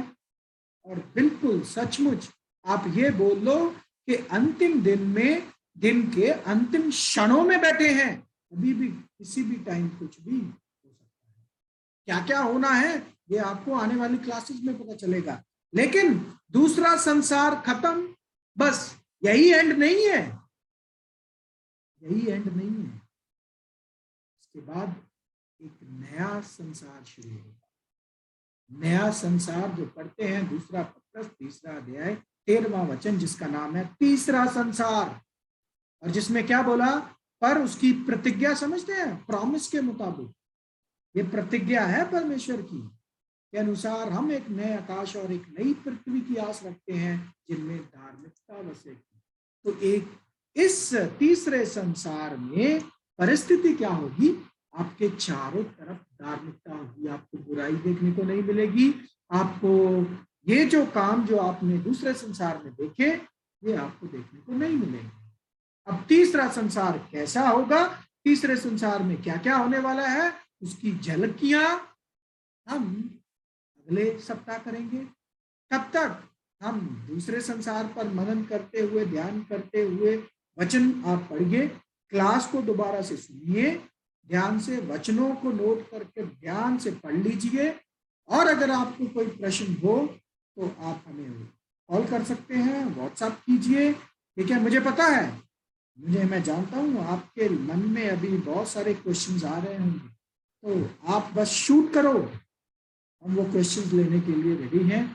और बिल्कुल सचमुच आप ये बोल लो कि अंतिम दिन में, दिन के अंतिम क्षणों में बैठे हैं। अभी भी किसी भी टाइम कुछ भी हो सकता है। क्या क्या होना है ये आपको आने वाली क्लासेस में पता चलेगा, लेकिन दूसरा संसार खत्म, बस यही एंड नहीं है, यही एंड नहीं है। इसके बाद एक नया संसार शुरू होगा। नया संसार जो पढ़ते हैं, दूसरा पत्रस 3 अध्याय 13वां वचन, जिसका नाम है तीसरा संसार, और जिसमें क्या बोला? पर उसकी प्रतिज्ञा, समझते हैं, प्रॉमिस के मुताबिक, ये प्रतिज्ञा है परमेश्वर की के अनुसार हम एक नए आकाश और एक नई पृथ्वी की आस रखते हैं, जिनमें धार्मिकता बसेगी। तो एक इस तीसरे संसार में परिस्थिति क्या होगी? आपके चारों तरफ धार्मिकता होगी, आपको बुराई देखने को नहीं मिलेगी। आपको ये जो काम जो आपने दूसरे संसार में देखे, ये आपको देखने को नहीं मिलेंगे। अब तीसरा संसार कैसा होगा, तीसरे संसार में क्या क्या होने वाला है, उसकी झलकियां हम अगले सप्ताह करेंगे। तब तक हम दूसरे संसार पर मनन करते हुए, ध्यान करते हुए, वचन आप पढ़िए, क्लास को दोबारा से सुनिए, ध्यान से वचनों को नोट करके ध्यान से पढ़ लीजिए, और अगर आपको कोई प्रश्न हो तो आप हमें कॉल कर सकते हैं, व्हाट्सएप कीजिए। ठीक है, मुझे पता है, मैं जानता हूँ आपके मन में अभी बहुत सारे क्वेश्चंस आ रहे होंगे, तो आप बस शूट करो, हम वो क्वेश्चंस लेने के लिए रेडी हैं।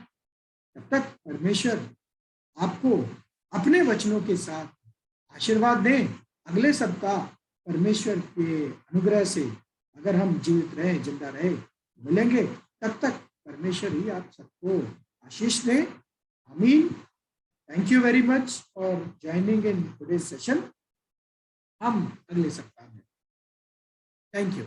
तब तक परमेश्वर आपको अपने वचनों के साथ आशीर्वाद दें। अगले सप्ताह परमेश्वर के अनुग्रह से अगर हम जीवित रहे, जिंदा रहे, मिलेंगे। तब तक परमेश्वर ही आप सबको आशीष दें। आमीन। Thank you very much for joining in today's session. हम अगले सप्ताह में, थैंक यू।